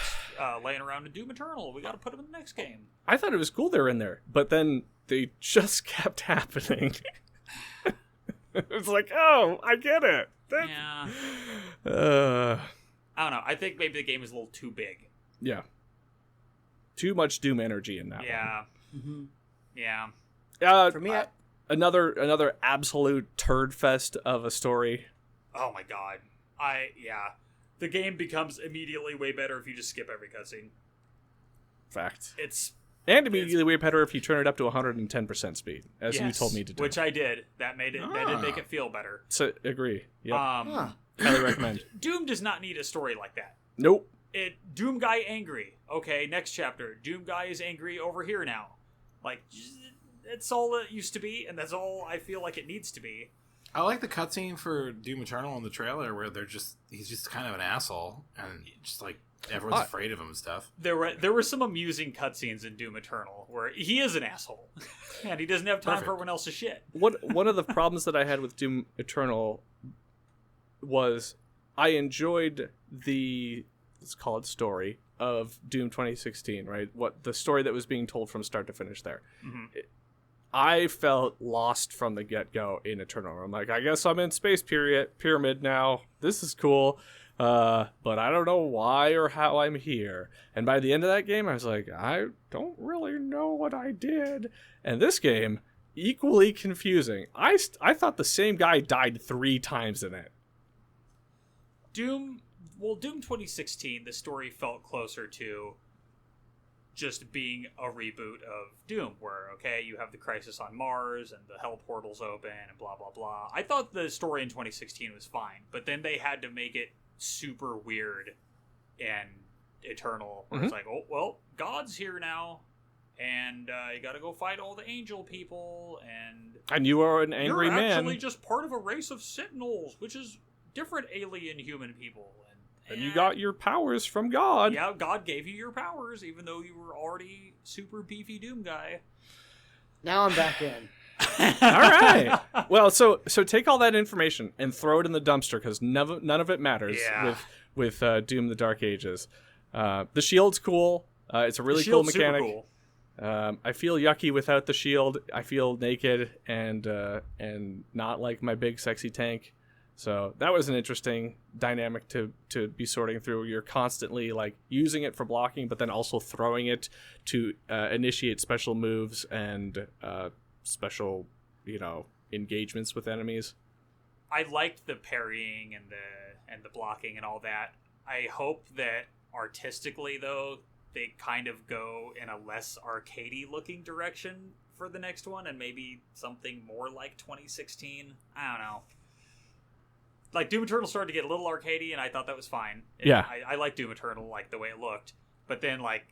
laying around in Doom Eternal. We got to put them in the next game. I thought it was cool they were in there, but then they just kept happening. It's like, oh, I get it. Yeah. I don't know. I think maybe the game is a little too big. Yeah. Too much Doom energy in that Yeah. Mm-hmm. Yeah. For me, another absolute turd fest of a story. Oh my god. The game becomes immediately way better if you just skip every cutscene. Fact. And immediately way better if you turn it up to 110% speed, as you told me to do. Which I did. That did make it feel better. So, agree. Yep. Highly recommend. Doom does not need a story like that. Nope. Doom guy angry. Okay, next chapter. Doom guy is angry over here now. Like, it's all it used to be, and that's all I feel like it needs to be. I like the cutscene for Doom Eternal in the trailer where he's just kind of an asshole and just like everyone's afraid of him and stuff. There were some amusing cutscenes in Doom Eternal where he is an asshole and he doesn't have time for everyone else's shit. One of the problems that I had with Doom Eternal was I enjoyed let's call it story of Doom 2016, right? What the story that was being told from start to finish there. Mm-hmm. I felt lost from the get-go in Eternal. I'm like, I guess I'm in Space Pyramid now. This is cool. But I don't know why or how I'm here. And by the end of that game, I was like, I don't really know what I did. And this game, equally confusing. I thought the same guy died 3 times in it. Doom 2016, the story felt closer to just being a reboot of Doom, where, okay, you have the crisis on Mars and the hell portals open and blah, blah, blah. I thought the story in 2016 was fine, but then they had to make it super weird and eternal, where it's like, oh, well, God's here now, and you gotta go fight all the angel people, and you are an angry man. You're actually just part of a race of sentinels, which is different alien human people. And you got your powers from God. Yeah, God gave you your powers, even though you were already super beefy Doom guy. Now I'm back in. All right. Well, so take all that information and throw it in the dumpster, because none of it matters with Doom: The Dark Ages. The shield's cool. It's a really cool mechanic. Super cool. I feel yucky without the shield. I feel naked and not like my big sexy tank. So that was an interesting dynamic to be sorting through. You're constantly like using it for blocking, but then also throwing it to initiate special moves and special, engagements with enemies. I liked the parrying and the blocking and all that. I hope that artistically, though, they kind of go in a less arcadey looking direction for the next one, and maybe something more like 2016. I don't know. Like, Doom Eternal started to get a little arcadey, and I thought that was fine. I like Doom Eternal, like, the way it looked. But then, like,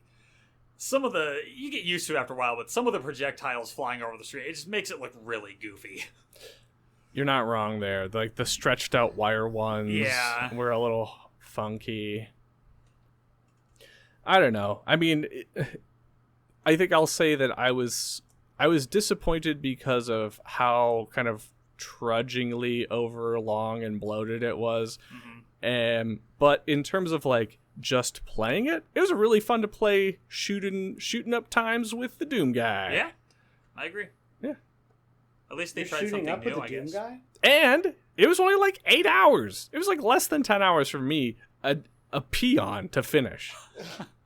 some of the... You get used to it after a while, but some of the projectiles flying over the street, it just makes it look really goofy. You're not wrong there. Like, the stretched out wire ones were a little funky. I don't know. I mean, I think I'll say that I was disappointed because of how kind of trudgingly over long and bloated it was. But in terms of like just playing it was a really fun to play shooting up times with the Doom guy. Yeah, I agree. Yeah, at least they tried something up new, with I the Doom guess. guy? And it was only like 8 hours. It was like less than 10 hours for me, a peon to finish.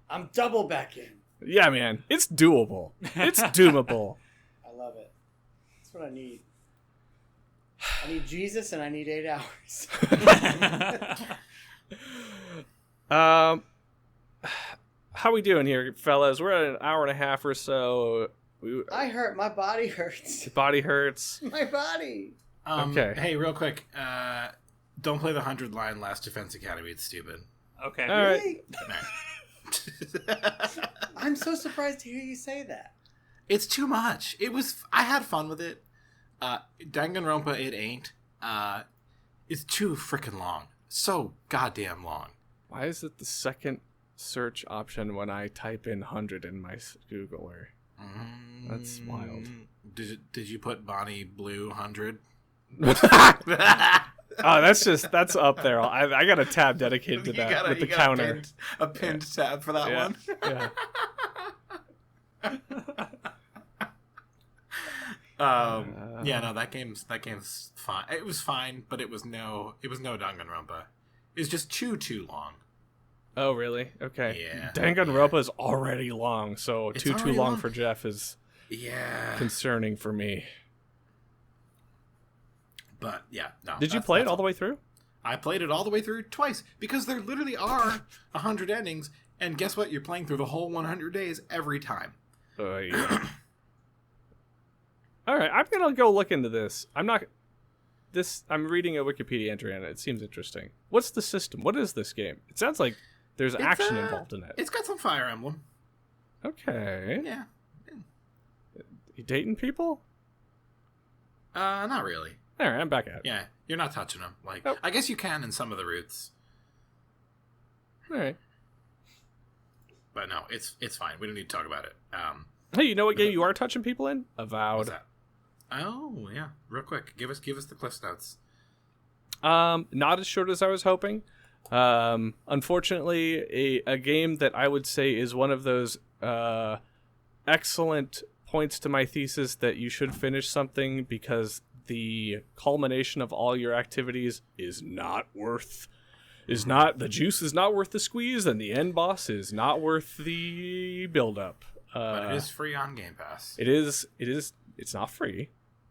I'm double back in. Yeah, man, it's doable. It's doable. I love it. That's what I need. I need Jesus, and I need 8 hours. How we doing here, fellas? We're at an hour and a half or so. I hurt. My body hurts. Your body hurts. My body. Okay. Hey, real quick. Don't play the 100 line Last Defense Academy. It's stupid. Okay. All right. I'm so surprised to hear you say that. It's too much. I had fun with it. Danganronpa, it ain't. It's too freaking long. So goddamn long. Why is it the second search option when I type in 100 in my Googler? That's wild. Did you put Bonnie Blue 100? Oh, that's up there. I got a tab dedicated to that with the counter. A pinned tab for that one. Yeah. That game's fine. It was fine, but it was no Danganronpa. It was just too long. Oh, really? Okay. Yeah. Danganronpa is already long, so It's too already long long for Geoff is concerning for me. But yeah, no. Did you play it all the way through? I played it all the way through twice because there literally are 100 endings, and guess what? You're playing through the whole 100 days every time. Yeah. All right, I'm gonna go look into this. I'm reading a Wikipedia entry on it. It seems interesting. What's the system? What is this game? It sounds like there's action involved in it. It's got some Fire Emblem. Okay. Yeah. You dating people? Not really. All right, I'm back at it. Yeah, you're not touching them. Like, Nope. I guess you can in some of the routes. All right. But no, it's fine. We don't need to talk about it. Hey, you know what game you are touching people in? Avowed. What's that? Oh yeah, real quick. Give us the Cliff Notes. Not as short as I was hoping. Unfortunately, a game that I would say is one of those excellent points to my thesis that you should finish something because the culmination of all your activities the juice is not worth the squeeze, and the end boss is not worth the build up. But it is free on Game Pass. It is. It's not free.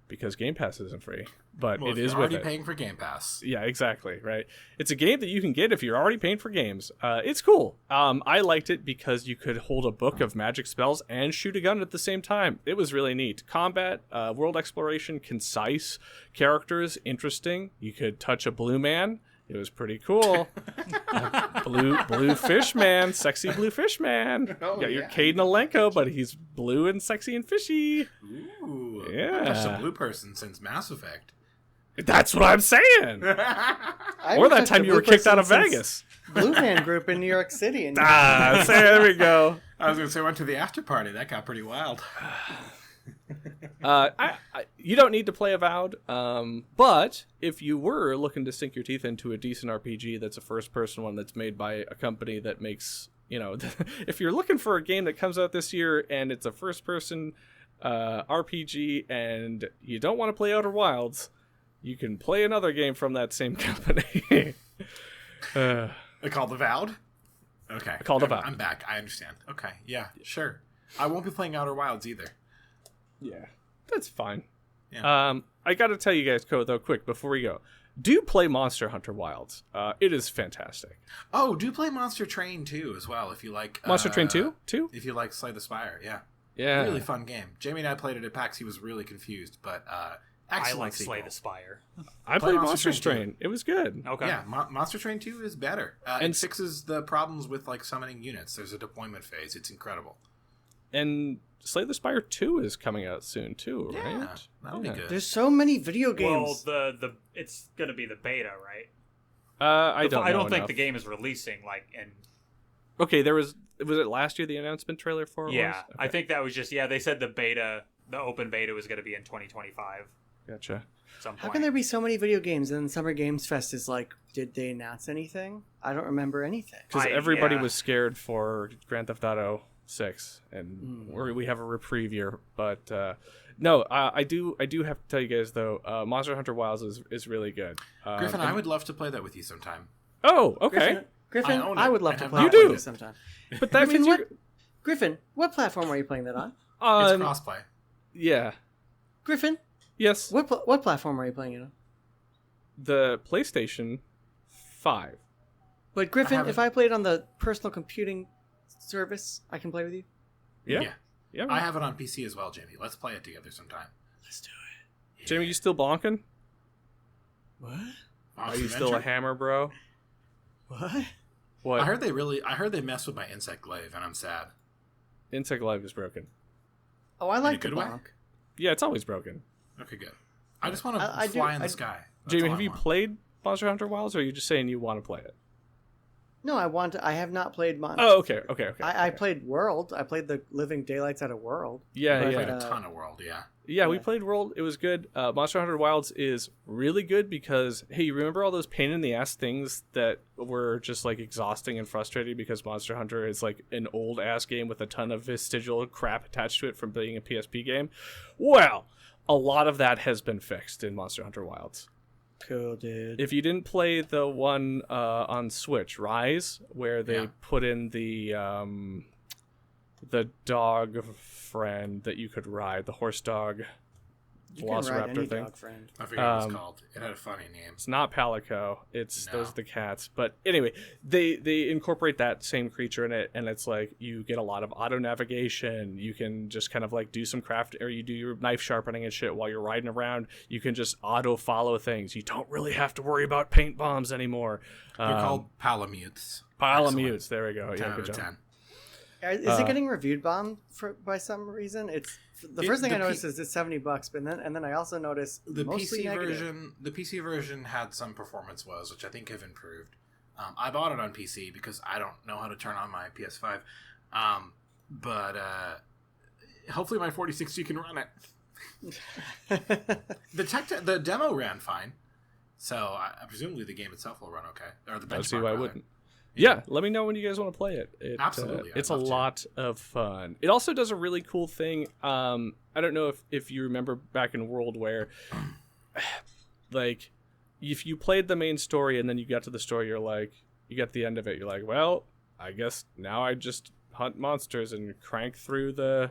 because Game Pass isn't free, but well, it is you're worth already it. paying for Game Pass. Yeah, exactly, right? It's a game that you can get if you're already paying for games. It's cool. I liked it because you could hold a book of magic spells and shoot a gun at the same time. It was really neat. Combat, world exploration, concise, characters, interesting. You could touch a blue man. It was pretty cool. Blue fish man, sexy blue fish man. Oh, You got your yeah. Caden Alenko, but he's blue and sexy and fishy. Ooh, Yeah. I've touched a blue person since Mass Effect. That's what I'm saying. I Or haven't that touched time a you were blue kicked out of person Vegas. since Blue Man Group in New York City. And There we go. I was going to say, I went to the after party. That got pretty wild. You don't need to play Avowed, but if you were looking to sink your teeth into a decent RPG that's a first-person one that's made by a company that makes, if you're looking for a game that comes out this year and it's a first-person RPG and you don't want to play Outer Wilds, you can play another game from that same company. They called Avowed? Okay. Called Avowed. I'm back. I understand. Okay. Yeah, sure. I won't be playing Outer Wilds either. Yeah, that's fine. Yeah. I got to tell you guys, though, quick, before we go. Do play Monster Hunter Wilds. It is fantastic. Oh, do play Monster Train 2 as well if you like... Monster Train 2? If you like Slay the Spire, yeah. Yeah. Really fun game. Jamie and I played it at PAX. He was really confused, but excellent I like sequel. Slay the Spire. I Play played Monster Monster Train Train. It was good. Okay. Yeah, Monster Train 2 is better. And it fixes the problems with like summoning units. There's a deployment phase. It's incredible. And Slay the Spire 2 is coming out soon, too, right? Yeah, that'll be good. there's so many video Well, games. the it's gonna be the beta, right? I don't know I don't think enough. the game is releasing in Okay, was it last year the announcement trailer for it yeah. was? Okay. I think that was just they said the open beta was gonna be in 2025. Gotcha. At some How point. can there be so many video games and then Summer Games Fest is like, did they announce anything? I don't remember anything. Because everybody yeah. was scared for Grand Theft Auto 6, and we have a reprieve here. But no, I do have to tell you guys, though, Monster Hunter Wilds is really good. Griffin, I would love to play that with you sometime. Oh, okay. Griffin, I own I it. would love I to have play not that with played you it. sometime. But that Griffin, means Griffin, what platform are you playing that on? It's crossplay. Yeah. Griffin, Yes. what platform are you playing it on? The PlayStation 5. But Griffin, haven't- if I played on the personal computing service, I can play with you. Yeah. Yeah. I have it on PC as well, Jamie. Let's play it together sometime. Let's do it. Jamie, you still bonking? What? Are you still a hammer, bro? What? What? I heard they messed with my Insect Glaive, and I'm sad. Insect Live is broken. Oh, I like the good way? bonk. Yeah, it's always broken. Okay, good. I just want to I do- fly in I- the sky. That's Jamie, all have I you want. played Monster Hunter Wilds, or are you just saying you want to play it? No, I have not played Oh, okay. I played World. I played the Living Daylights out of World. Yeah, I yeah. played a ton of World, yeah. Yeah, we Yeah. played World. It was good. Monster Hunter Wilds is really good because, hey, you remember all those pain in the ass things that were just like exhausting and frustrating because Monster Hunter is like an old ass game with a ton of vestigial crap attached to it from being a PSP game? Well, a lot of that has been fixed in Monster Hunter Wilds. Cool, dude. If you didn't play the one on Switch, Rise, where they Yeah. put in the dog friend that you could ride, the horse dog you can ride Velociraptor any thing. dog friend. I forget what it's called. It had a funny name. It's not Palico. It's No. those are the cats. But anyway, they incorporate that same creature in it, and it's like you get a lot of auto navigation. You can just kind of like do some craft, or you do your knife sharpening and shit while you're riding around. You can just auto follow things. You don't really have to worry about paint bombs anymore. They're called Palamutes. Palamutes. There we go. 10 Yeah, out good of job. 10. Is it getting reviewed bombed by some reason? It's the first thing the I noticed is it's $70, but then I also noticed The mostly PC negative. version, had some performance woes, which I think have improved. I bought it on PC because I don't know how to turn on my PS5, but hopefully my 4060 can run it. The demo ran fine, so I presumably the game itself will run okay. Or the Let's see benchmark, why I rather. wouldn't. Yeah, let me know when you guys want to play it. Absolutely, I'd it's a love to. lot of fun. It also does a really cool thing. I don't know if you remember back in World where, like, if you played the main story and then you got to the story, you got to the end of it, you're like, well, I guess now I just hunt monsters and crank through the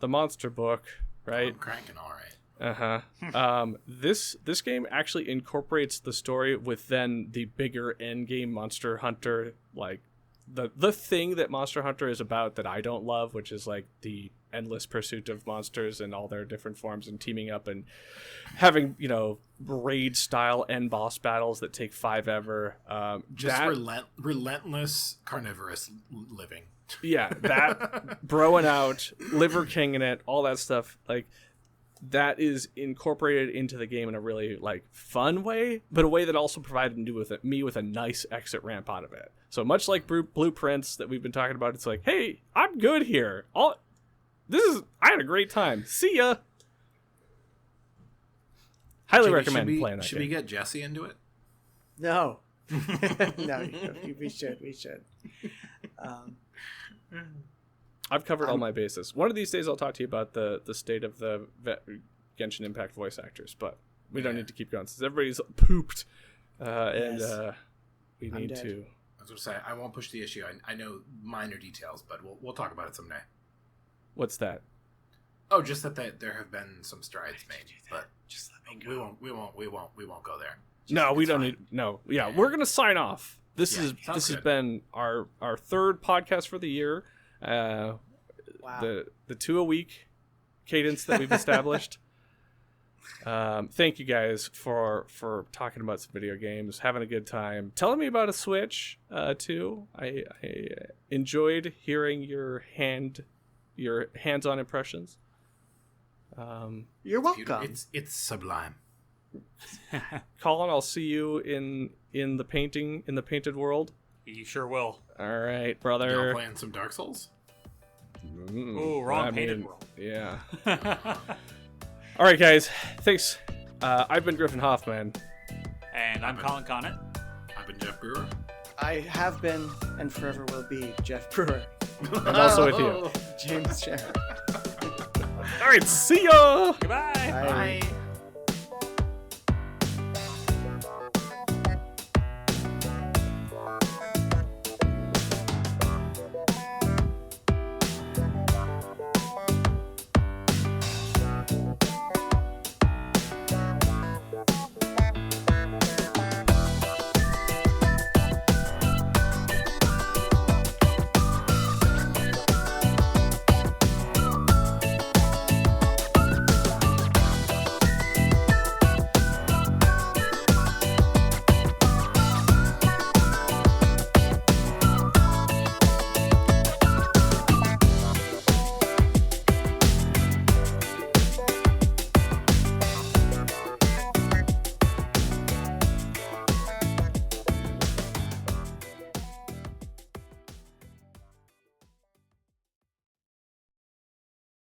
monster book, right? I'm cranking all right. This game actually incorporates the story with then the bigger end game Monster Hunter, like the thing that Monster Hunter is about that I don't love, which is like the endless pursuit of monsters and all their different forms and teaming up and having, you know, raid style end boss battles that take 5 ever. Relentless carnivorous living. Yeah, that broing out, Liver King in it, all that stuff, like that is incorporated into the game in a really like fun way, but a way that also provided me with a nice exit ramp out of it. So much like Blueprints that we've been talking about, it's like, hey, I'm good here. I had a great time. See ya. Highly recommend playing that Should we get Jesse into it? No. No, we should. I've covered all my bases. One of these days I'll talk to you about the state of the Genshin Impact voice actors, but we don't need to keep going since everybody's pooped. We need to. I was going to say, I won't push the issue. I know minor details, but we'll talk about it someday. What's that? Oh, just that there have been some strides made, but just let me go. We won't go there. No, we don't need. No, yeah, we're gonna sign off. This has been our third podcast for the year. Wow. The 2 a week cadence that we've established. Thank you guys for talking about some video games, having a good time, telling me about a Switch too. I enjoyed hearing your hands-on impressions. You're welcome. It's sublime. Collin, I'll see you in the painted world. You sure will. All right, brother. Y'all playing some Dark Souls? Ooh, wrong painted world. Yeah. All right, guys. Thanks. I've been Griffin Hoffman. And I'm Collin Connett. I've been Jeff Brewer. I have been and forever will be Jeff Brewer. I'm also with you. James Sharon. All right, see ya. Goodbye. Bye. Bye.